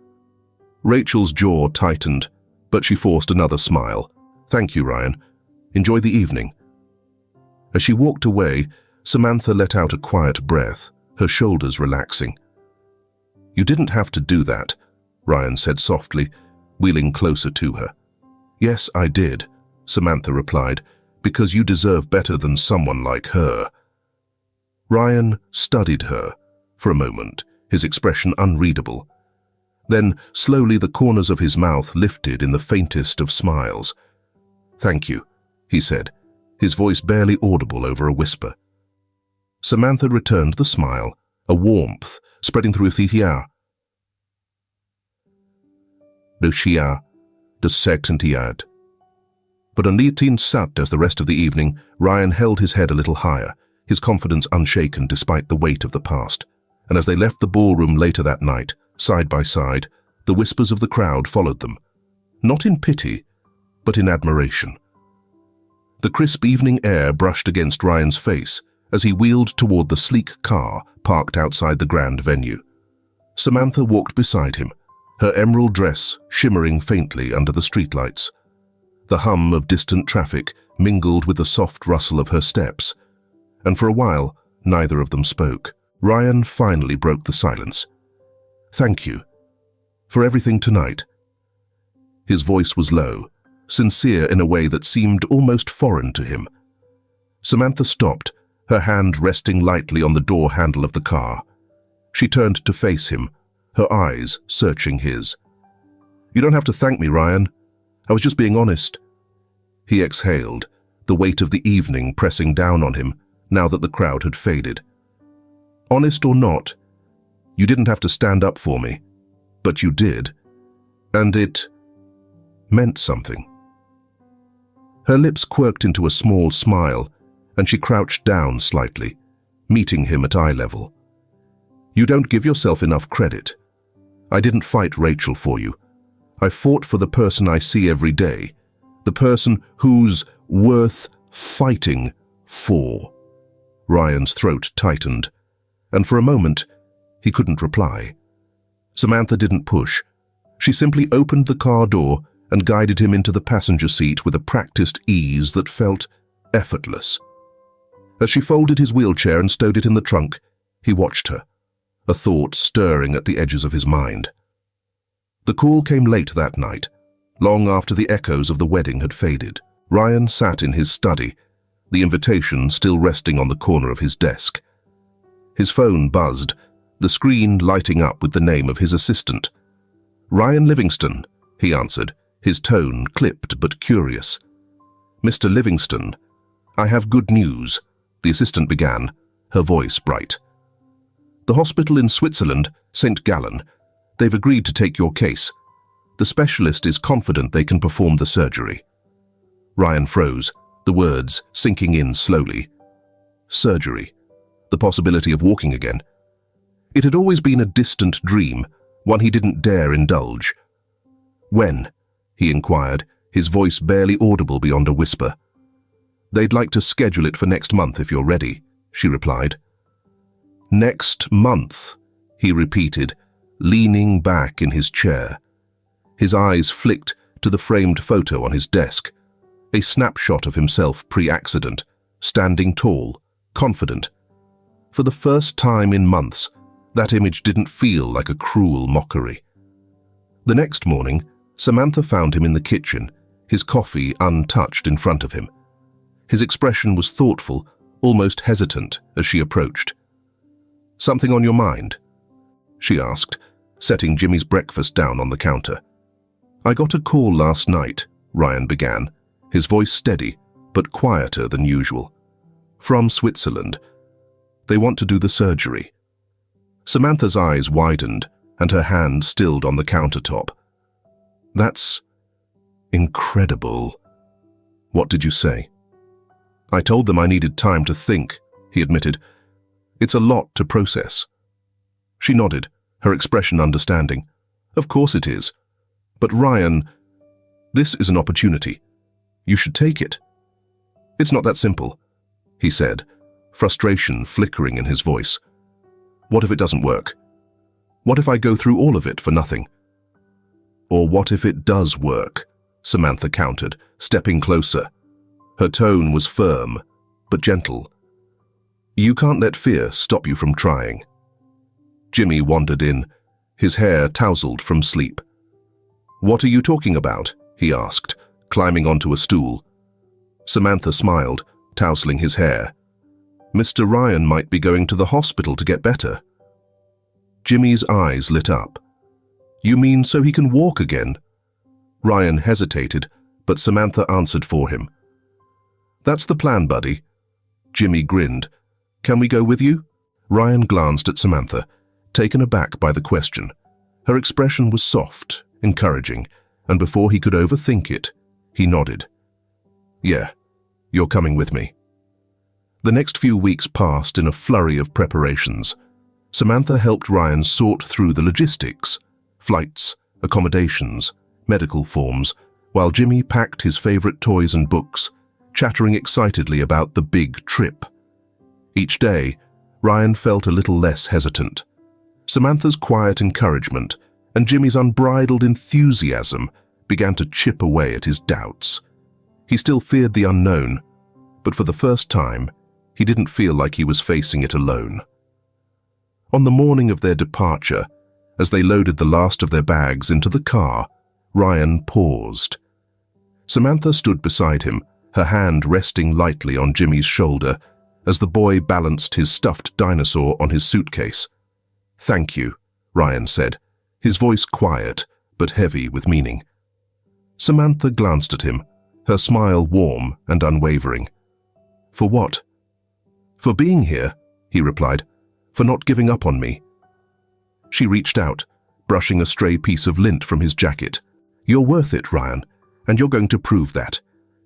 Rachel's jaw tightened, but she forced another smile. "Thank you, Ryan. Enjoy the evening." As she walked away, Samantha let out a quiet breath, her shoulders relaxing. "You didn't have to do that," Ryan said softly, wheeling closer to her. "Yes, I did," Samantha replied, "because you deserve better than someone like her." Ryan studied her for a moment, his expression unreadable. Then, slowly, the corners of his mouth lifted in the faintest of smiles. "Thank you," he said, his voice barely audible over a whisper. Samantha returned the smile, a warmth spreading through Thea. De Shia, de Sectentiad. But on Litin Sat as the rest of the evening, Ryan held his head a little higher, his confidence unshaken despite the weight of the past. And as they left the ballroom later that night, side by side, the whispers of the crowd followed them, not in pity, but in admiration. The crisp evening air brushed against Ryan's face as he wheeled toward the sleek car parked outside the grand venue. Samantha walked beside him, her emerald dress shimmering faintly under the streetlights. The hum of distant traffic mingled with the soft rustle of her steps, and for a while, Neither of them spoke. Ryan finally broke the silence. "Thank you. For everything tonight." His voice was low, sincere in a way that seemed almost foreign to him. Samantha stopped, her hand resting lightly on the door handle of the car. She turned to face him, her eyes searching his. "You don't have to thank me, Ryan. I was just being honest." He exhaled, the weight of the evening pressing down on him now that the crowd had faded. "Honest or not, you didn't have to stand up for me, but you did, and it meant something." Her lips quirked into a small smile, and she crouched down slightly, meeting him at eye level. "You don't give yourself enough credit. I didn't fight Rachel for you. I fought for the person I see every day, the person who's worth fighting for." Ryan's throat tightened, and for a moment, he couldn't reply. Samantha didn't push. She simply opened the car door and guided him into the passenger seat with a practiced ease that felt effortless. As she folded his wheelchair and stowed it in the trunk, he watched her, a thought stirring at the edges of his mind. The call came late that night, long after the echoes of the wedding had faded. Ryan sat in his study, the invitation still resting on the corner of his desk. His phone buzzed, the screen lighting up with the name of his assistant. "Ryan Livingston," he answered, his tone clipped but curious. "Mr. Livingston, I have good news," the assistant began, her voice bright. "The hospital in Switzerland, St. Gallen, they've agreed to take your case. The specialist is confident they can perform the surgery." Ryan froze, the words sinking in slowly. Surgery. The possibility of walking again. It had always been a distant dream, one he didn't dare indulge. "When?" he inquired, his voice barely audible beyond a whisper. "They'd like to schedule it for next month if you're ready," she replied. "Next month," he repeated, leaning back in his chair. His eyes flicked to the framed photo on his desk, a snapshot of himself pre-accident, standing tall, confident. For the first time in months, that image didn't feel like a cruel mockery. The next morning, Samantha found him in the kitchen, his coffee untouched in front of him. His expression was thoughtful, almost hesitant as she approached. "Something on your mind?" she asked, setting Jimmy's breakfast down on the counter. "I got a call last night," Ryan began, his voice steady but quieter than usual. "From Switzerland. They want to do the surgery." Samantha's eyes widened and her hand stilled on the countertop. "That's incredible." "What did you say?" "I told them I needed time to think," he admitted. "It's a lot to process." She nodded, her expression understanding. "Of course it is. But Ryan, this is an opportunity. You should take it." "It's not that simple," he said, frustration flickering in his voice. "What if it doesn't work? What if I go through all of it for nothing?" "Or what if it does work?" Samantha countered, stepping closer. Her tone was firm, but gentle. "You can't let fear stop you from trying." Jimmy wandered in, his hair tousled from sleep. "What are you talking about?" he asked, climbing onto a stool. Samantha smiled, tousling his hair. "Mr. Ryan might be going to the hospital to get better." Jimmy's eyes lit up. "You mean so he can walk again?" Ryan hesitated, but Samantha answered for him. "That's the plan, buddy." Jimmy grinned. "Can we go with you?" Ryan glanced at Samantha, taken aback by the question. Her expression was soft, encouraging, and before he could overthink it, he nodded. "Yeah, you're coming with me." The next few weeks passed in a flurry of preparations. Samantha helped Ryan sort through the logistics, flights, accommodations, medical forms, while Jimmy packed his favorite toys and books, chattering excitedly about the big trip. Each day, Ryan felt a little less hesitant. Samantha's quiet encouragement and Jimmy's unbridled enthusiasm began to chip away at his doubts. He still feared the unknown, but for the first time, He didn't feel like he was facing it alone. On the morning of their departure, as they loaded the last of their bags into the car, Ryan paused. Samantha stood beside him, her hand resting lightly on Jimmy's shoulder as the boy balanced his stuffed dinosaur on his suitcase. "Thank you," Ryan said, his voice quiet but heavy with meaning. Samantha glanced at him, her smile warm and unwavering. "For what?" "For being here," he replied, "for not giving up on me." She reached out, brushing a stray piece of lint from his jacket. "You're worth it, Ryan, and you're going to prove that,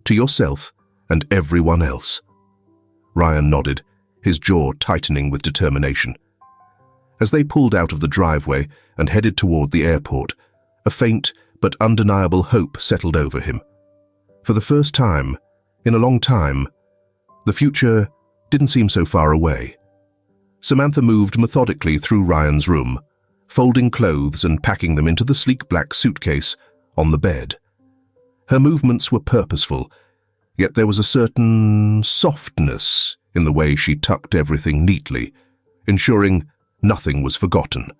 to yourself and everyone else." Ryan nodded, his jaw tightening with determination. As they pulled out of the driveway and headed toward the airport, a faint but undeniable hope settled over him. For the first time, in a long time, the future didn't seem so far away. Samantha moved methodically through Ryan's room, folding clothes and packing them into the sleek black suitcase on the bed. Her movements were purposeful, yet there was a certain softness in the way she tucked everything neatly, ensuring nothing was forgotten.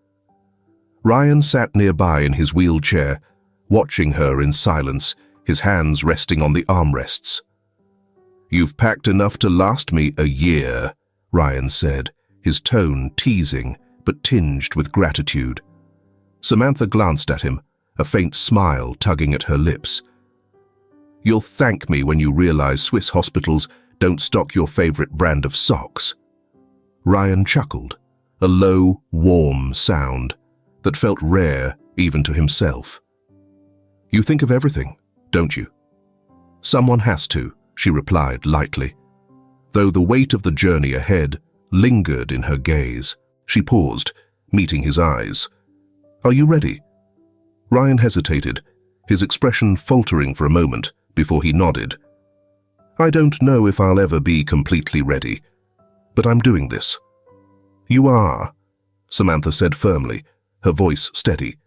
Ryan sat nearby in his wheelchair, watching her in silence, his hands resting on the armrests. "You've packed enough to last me a year," Ryan said, his tone teasing but tinged with gratitude. Samantha glanced at him, a faint smile tugging at her lips. "You'll thank me when you realize Swiss hospitals don't stock your favorite brand of socks." Ryan chuckled, a low, warm sound that felt rare even to himself. "You think of everything, don't you?" "Someone has to," she replied lightly, though the weight of the journey ahead lingered in her gaze. She paused, meeting his eyes. "Are you ready?" Ryan hesitated, his expression faltering for a moment before he nodded. "I don't know if I'll ever be completely ready, but I'm doing this." "You are," Samantha said firmly, her voice steady.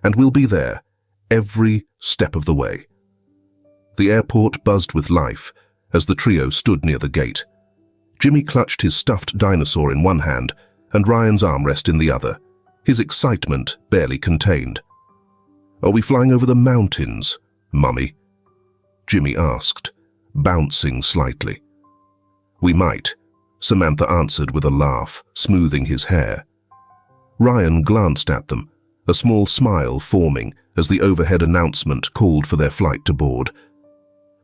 "And we'll be there, every step of the way." The airport buzzed with life as the trio stood near the gate. Jimmy clutched his stuffed dinosaur in one hand and Ryan's armrest in the other, his excitement barely contained. "Are we flying over the mountains, Mummy?" Jimmy asked, bouncing slightly. "We might," Samantha answered with a laugh, smoothing his hair. Ryan glanced at them, a small smile forming as the overhead announcement called for their flight to board.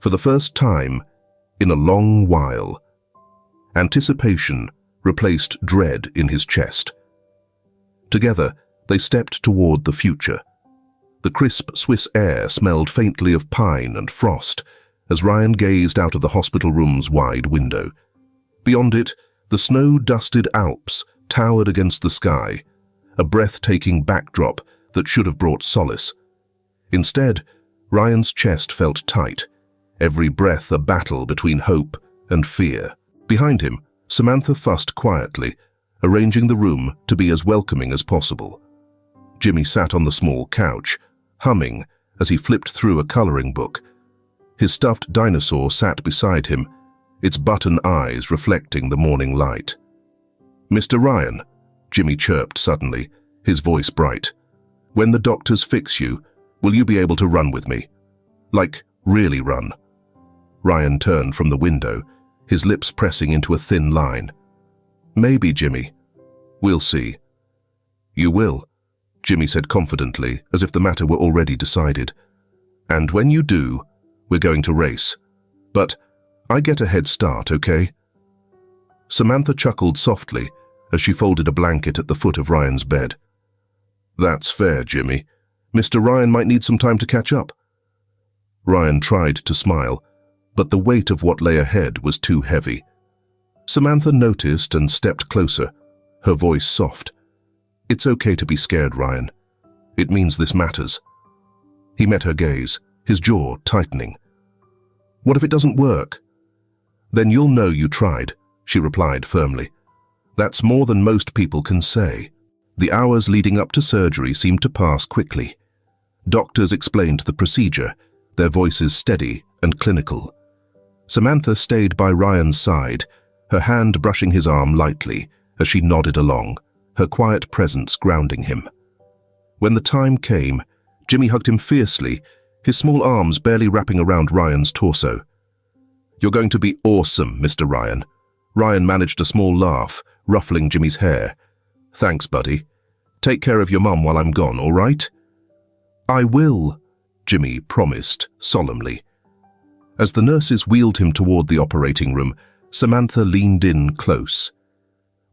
For the first time in a long while, anticipation replaced dread in his chest. Together, they stepped toward the future. The crisp Swiss air smelled faintly of pine and frost as Ryan gazed out of the hospital room's wide window. Beyond it, the snow-dusted Alps towered against the sky, a breathtaking backdrop that should have brought solace. Instead, Ryan's chest felt tight, every breath a battle between hope and fear. Behind him, Samantha fussed quietly, arranging the room to be as welcoming as possible. Jimmy sat on the small couch, humming as he flipped through a coloring book. His stuffed dinosaur sat beside him, its button eyes reflecting the morning light. "Mr. Ryan," Jimmy chirped suddenly, his voice bright. "When the doctors fix you, will you be able to run with me? Like, really run?" Ryan turned from the window, his lips pressing into a thin line. "Maybe, Jimmy. We'll see." "You will," Jimmy said confidently, as if the matter were already decided. "And when you do, we're going to race. But I get a head start, okay?" Samantha chuckled softly as she folded a blanket at the foot of Ryan's bed. "That's fair, Jimmy. Mr. Ryan might need some time to catch up." Ryan tried to smile, but the weight of what lay ahead was too heavy. Samantha noticed and stepped closer, her voice soft. "It's okay to be scared, Ryan. It means this matters." He met her gaze, his jaw tightening. "What if it doesn't work?" "Then you'll know you tried," she replied firmly. "That's more than most people can say." The hours leading up to surgery seemed to pass quickly. Doctors explained the procedure, their voices steady and clinical. Samantha stayed by Ryan's side, her hand brushing his arm lightly as she nodded along, her quiet presence grounding him. When the time came, Jimmy hugged him fiercely, his small arms barely wrapping around Ryan's torso. "You're going to be awesome, Mr. Ryan." Ryan managed a small laugh, ruffling Jimmy's hair. "Thanks, buddy. Take care of your mum while I'm gone, all right?" "I will," Jimmy promised solemnly. As the nurses wheeled him toward the operating room, Samantha leaned in close.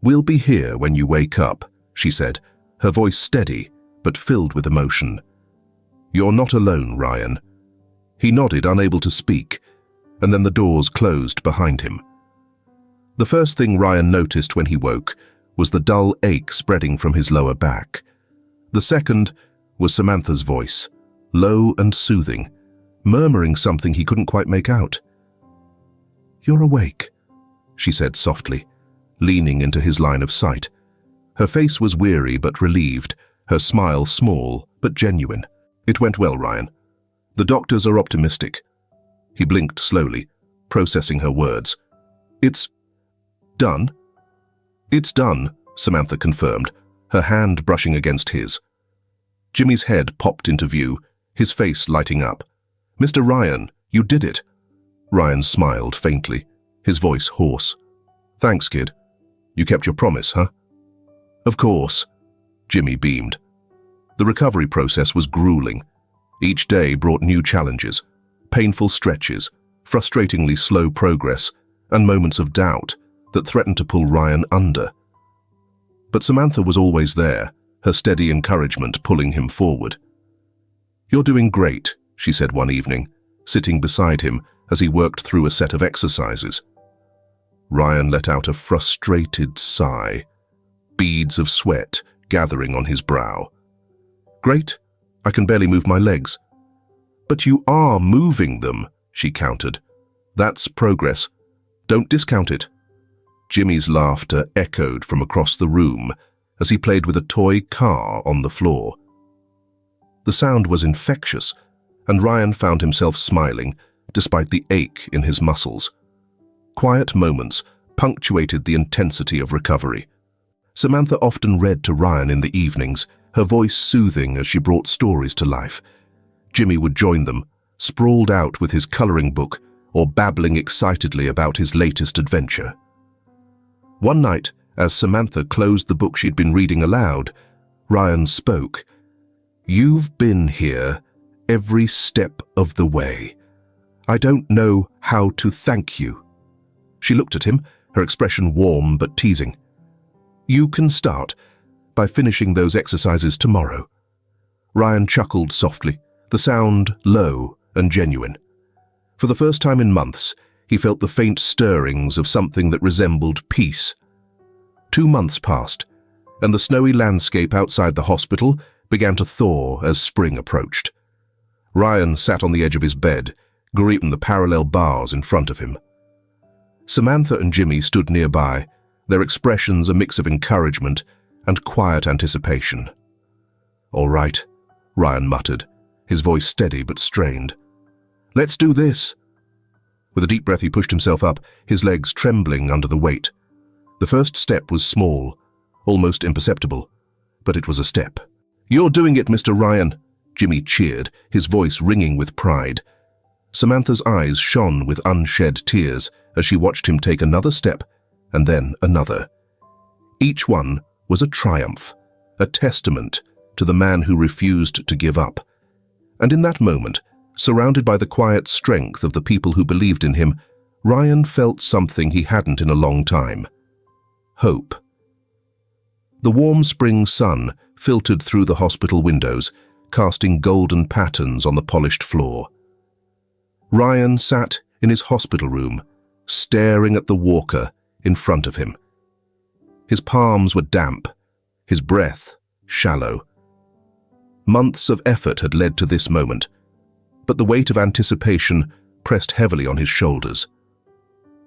"We'll be here when you wake up," she said, her voice steady but filled with emotion. "You're not alone, Ryan." He nodded, unable to speak, and then the doors closed behind him. The first thing Ryan noticed when he woke was the dull ache spreading from his lower back. The second was Samantha's voice, low and soothing, murmuring something he couldn't quite make out. "You're awake," she said softly, leaning into his line of sight. Her face was weary but relieved, her smile small but genuine. "It went well, Ryan. The doctors are optimistic." He blinked slowly, processing her words. "It's done?" "It's done," Samantha confirmed, her hand brushing against his. Jimmy's head popped into view, his face lighting up. "Mr. Ryan, you did it." Ryan smiled faintly, his voice hoarse. "Thanks, kid. You kept your promise, huh?" "Of course," Jimmy beamed. The recovery process was grueling. Each day brought new challenges, painful stretches, frustratingly slow progress, and moments of doubt that threatened to pull Ryan under. But Samantha was always there, her steady encouragement pulling him forward. "You're doing great," she said one evening, sitting beside him as he worked through a set of exercises. Ryan let out a frustrated sigh, beads of sweat gathering on his brow. "Great, I can barely move my legs." "But you are moving them," she countered. "That's progress. Don't discount it." Jimmy's laughter echoed from across the room as he played with a toy car on the floor. The sound was infectious, and Ryan found himself smiling despite the ache in his muscles. Quiet moments punctuated the intensity of recovery. Samantha often read to Ryan in the evenings, her voice soothing as she brought stories to life. Jimmy would join them, sprawled out with his coloring book or babbling excitedly about his latest adventure. One night, as Samantha closed the book she'd been reading aloud, Ryan spoke. "You've been here every step of the way. I don't know how to thank you." She looked at him, her expression warm but teasing. "You can start by finishing those exercises tomorrow." Ryan chuckled softly, the sound low and genuine. For the first time in months, he felt the faint stirrings of something that resembled peace. 2 months passed, and the snowy landscape outside the hospital began to thaw as spring approached. Ryan sat on the edge of his bed, gripping the parallel bars in front of him. Samantha and Jimmy stood nearby, their expressions a mix of encouragement and quiet anticipation. "All right," Ryan muttered, his voice steady but strained. "Let's do this." With a deep breath, he pushed himself up, his legs trembling under the weight. The first step was small, almost imperceptible, but it was a step. "You're doing it, Mr. Ryan," Jimmy cheered, his voice ringing with pride. Samantha's eyes shone with unshed tears as she watched him take another step and then another. Each one was a triumph, a testament to the man who refused to give up. And in that moment, surrounded by the quiet strength of the people who believed in him, Ryan felt something he hadn't in a long time. Hope. The warm spring sun filtered through the hospital windows, casting golden patterns on the polished floor. Ryan sat in his hospital room, staring at the walker in front of him. His palms were damp, his breath shallow. Months of effort had led to this moment, but the weight of anticipation pressed heavily on his shoulders.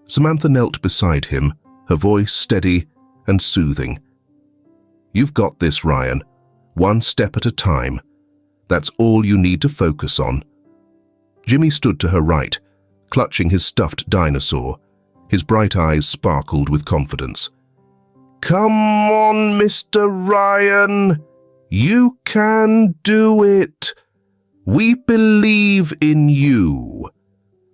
Samantha knelt beside him, her voice steady and soothing. "You've got this, Ryan. One step at a time. That's all you need to focus on." Jimmy stood to her right, clutching his stuffed dinosaur, His bright eyes sparkled with confidence. "Come on, Mr. Ryan. You can do it. We believe in you."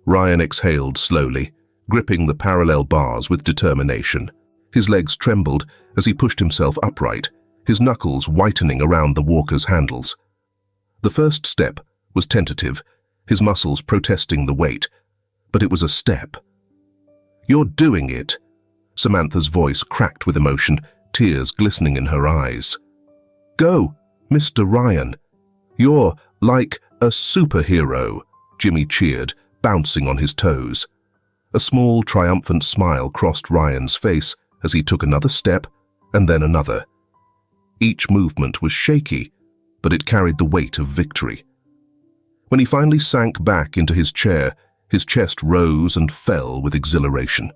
Ryan exhaled slowly, gripping the parallel bars with determination. His legs trembled as he pushed himself upright, his knuckles whitening around the walker's handles. The first step was tentative, his muscles protesting the weight, but it was a step. "You're doing it." Samantha's voice cracked with emotion, tears glistening in her eyes. "Go, Mr. Ryan. You're like a superhero," Jimmy cheered, bouncing on his toes. A small, triumphant smile crossed Ryan's face as he took another step and then another. Each movement was shaky, but it carried the weight of victory. When he finally sank back into his chair, his chest rose and fell with exhilaration.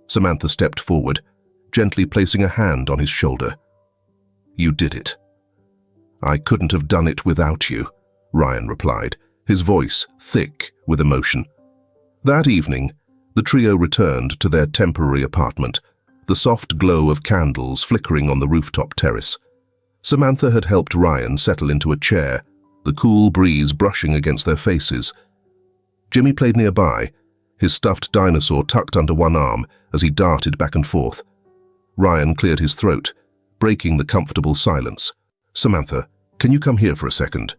Samantha stepped forward, gently placing a hand on his shoulder. "You did it." "I couldn't have done it without you," Ryan replied, his voice thick with emotion. That evening, the trio returned to their temporary apartment, the soft glow of candles flickering on the rooftop terrace. Samantha had helped Ryan settle into a chair, the cool breeze brushing against their faces. Jimmy played nearby, his stuffed dinosaur tucked under one arm as he darted back and forth. Ryan cleared his throat, breaking the comfortable silence. "Samantha, can you come here for a second?"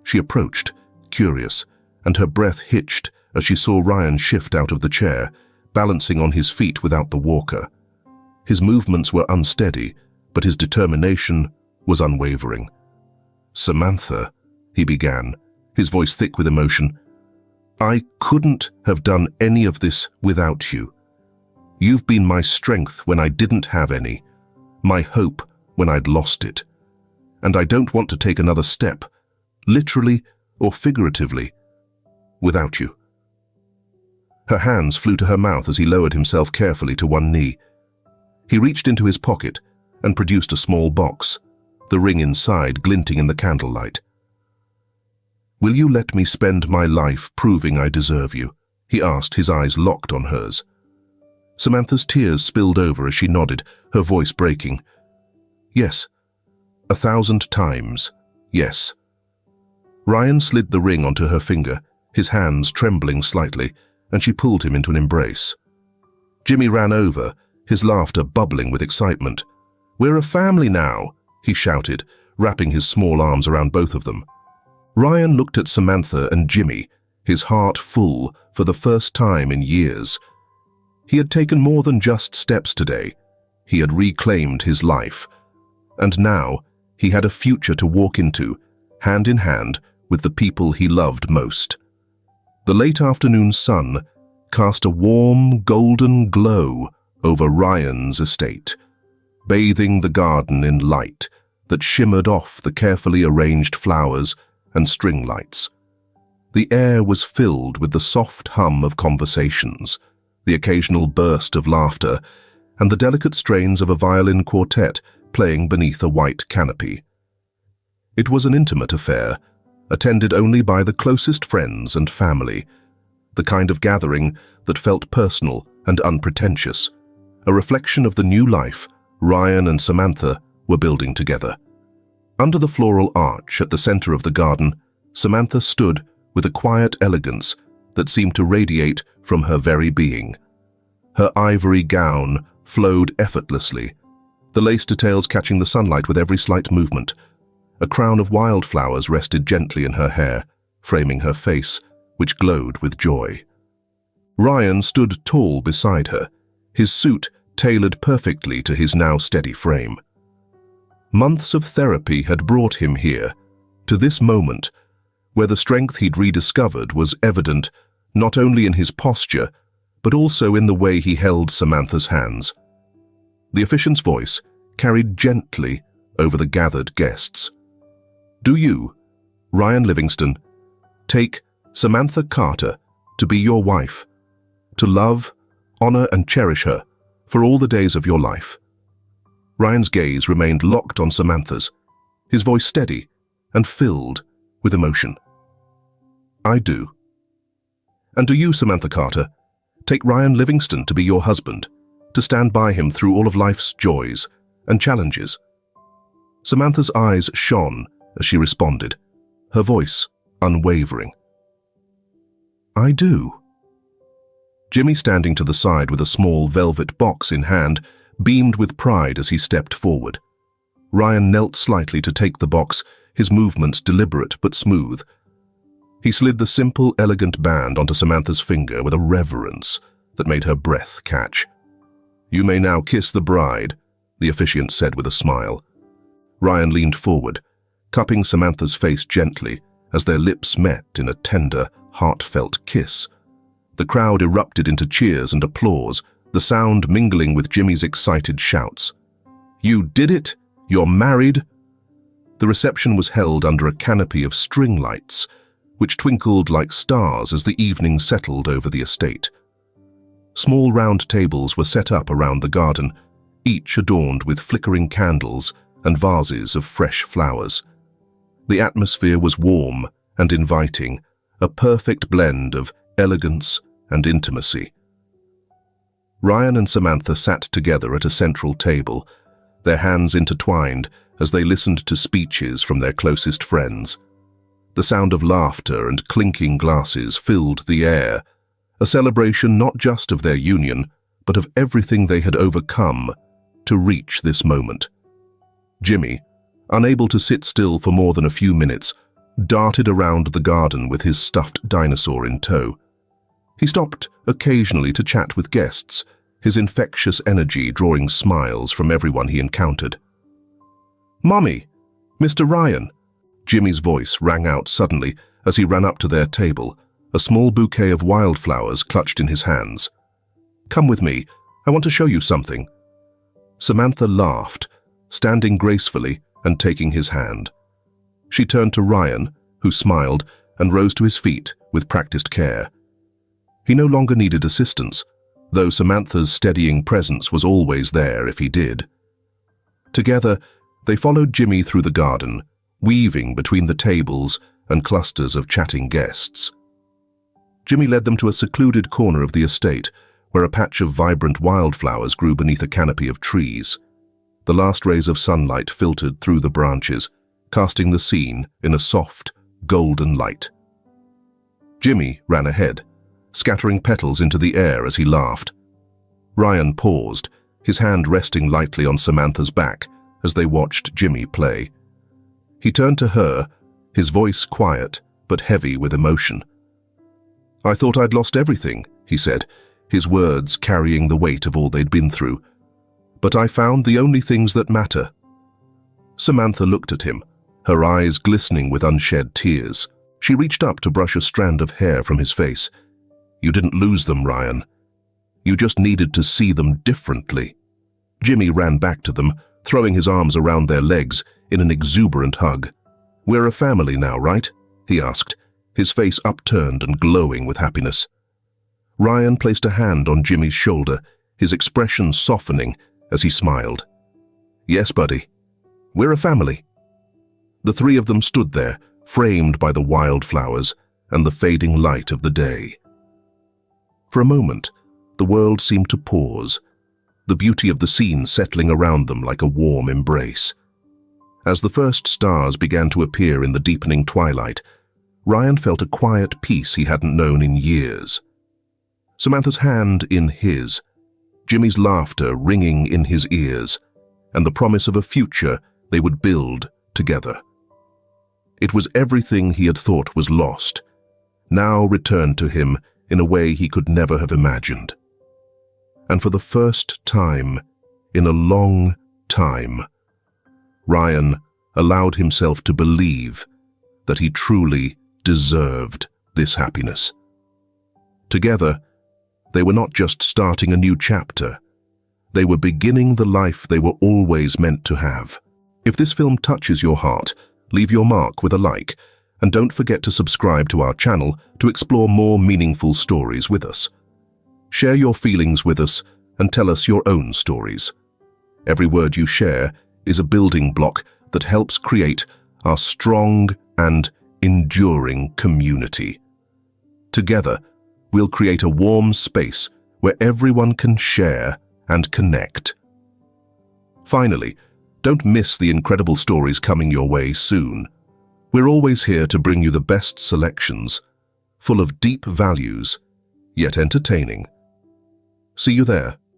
She approached, curious, and her breath hitched as she saw Ryan shift out of the chair, balancing on his feet without the walker. His movements were unsteady, but his determination was unwavering. "Samantha," he began, his voice thick with emotion, "I couldn't have done any of this without you. You've been my strength when I didn't have any, my hope when I'd lost it. And I don't want to take another step, literally or figuratively, without you." Her hands flew to her mouth as he lowered himself carefully to one knee. He reached into his pocket and produced a small box, the ring inside glinting in the candlelight. "Will you let me spend my life proving I deserve you?" he asked, his eyes locked on hers. Samantha's tears spilled over as she nodded, her voice breaking. "Yes. 1,000 times, yes." Ryan slid the ring onto her finger, his hands trembling slightly, and she pulled him into an embrace. Jimmy ran over, his laughter bubbling with excitement. "We're a family now," he shouted, wrapping his small arms around both of them. Ryan looked at Samantha and Jimmy, his heart full for the first time in years. He had taken more than just steps today. He had reclaimed his life. And now he had a future to walk into, hand in hand with the people he loved most. The late afternoon sun cast a warm, golden glow over Ryan's estate, bathing the garden in light that shimmered off the carefully arranged flowers and string lights. The air was filled with the soft hum of conversations, the occasional burst of laughter, and the delicate strains of a violin quartet playing beneath a white canopy. It was an intimate affair, attended only by the closest friends and family, the kind of gathering that felt personal and unpretentious, a reflection of the new life Ryan and Samantha were building together. Under the floral arch at the center of the garden, Samantha stood with a quiet elegance that seemed to radiate from her very being. Her ivory gown flowed effortlessly, the lace details catching the sunlight with every slight movement. A crown of wildflowers rested gently in her hair, framing her face, which glowed with joy. Ryan stood tall beside her, his suit tailored perfectly to his now steady frame. Months of therapy had brought him here, to this moment, where the strength he'd rediscovered was evident not only in his posture, but also in the way he held Samantha's hands. The officiant's voice carried gently over the gathered guests. "Do you, Ryan Livingston, take Samantha Carter to be your wife, to love, honor, and cherish her for all the days of your life?" Ryan's gaze remained locked on Samantha's, his voice steady and filled with emotion. "I do." "And do you, Samantha Carter, Take Ryan Livingston to be your husband, to stand by him through all of life's joys and challenges." Samantha's eyes shone as she responded, her voice unwavering. "I do." Jimmy, standing to the side with a small velvet box in hand, beamed with pride as he stepped forward. Ryan knelt slightly to take the box, his movements deliberate but smooth. He slid the simple, elegant band onto Samantha's finger with a reverence that made her breath catch. "You may now kiss the bride," the officiant said with a smile. Ryan leaned forward, cupping Samantha's face gently as their lips met in a tender, heartfelt kiss. The crowd erupted into cheers and applause, the sound mingling with Jimmy's excited shouts. "You did it! You're married!" The reception was held under a canopy of string lights, which twinkled like stars as the evening settled over the estate. Small round tables were set up around the garden, each adorned with flickering candles and vases of fresh flowers. The atmosphere was warm and inviting, a perfect blend of elegance and intimacy. Ryan and Samantha sat together at a central table, their hands intertwined as they listened to speeches from their closest friends. The sound of laughter and clinking glasses filled the air, a celebration not just of their union, but of everything they had overcome to reach this moment. Jimmy, unable to sit still for more than a few minutes, darted around the garden with his stuffed dinosaur in tow. He stopped occasionally to chat with guests, his infectious energy drawing smiles from everyone he encountered. "Mommy! Mr. Ryan!" Jimmy's voice rang out suddenly as he ran up to their table, a small bouquet of wildflowers clutched in his hands. "Come with me. I want to show you something." Samantha laughed, standing gracefully and taking his hand. She turned to Ryan, who smiled and rose to his feet with practiced care. He no longer needed assistance, though Samantha's steadying presence was always there if he did. Together, they followed Jimmy through the garden, weaving between the tables and clusters of chatting guests. Jimmy led them to a secluded corner of the estate, where a patch of vibrant wildflowers grew beneath a canopy of trees. The last rays of sunlight filtered through the branches, casting the scene in a soft, golden light. Jimmy ran ahead, scattering petals into the air as he laughed. Ryan paused, his hand resting lightly on Samantha's back as they watched Jimmy play. He turned to her, his voice quiet but heavy with emotion. "I thought I'd lost everything," he said, his words carrying the weight of all they'd been through. "But I found the only things that matter." Samantha looked at him, her eyes glistening with unshed tears. She reached up to brush a strand of hair from his face. "You didn't lose them, Ryan. You just needed to see them differently." Jimmy ran back to them, throwing his arms around their legs in an exuberant hug. "We're a family now, right?" he asked, his face upturned and glowing with happiness. Ryan placed a hand on Jimmy's shoulder, his expression softening as he smiled. "Yes, buddy. We're a family." The three of them stood there, framed by the wildflowers and the fading light of the day. For a moment, the world seemed to pause, the beauty of the scene settling around them like a warm embrace. As the first stars began to appear in the deepening twilight, Ryan felt a quiet peace he hadn't known in years. Samantha's hand in his, Jimmy's laughter ringing in his ears, and the promise of a future they would build together. It was everything he had thought was lost, now returned to him in a way he could never have imagined. And for the first time in a long time, Ryan allowed himself to believe that he truly deserved this happiness. Together, they were not just starting a new chapter, they were beginning the life they were always meant to have. If this film touches your heart, leave your mark with a like, and don't forget to subscribe to our channel to explore more meaningful stories with us. Share your feelings with us and tell us your own stories. Every word you share is a building block that helps create our strong and enduring community. Together, we'll create a warm space where everyone can share and connect. Finally, don't miss the incredible stories coming your way soon. We're always here to bring you the best selections, full of deep values, yet entertaining. See you there.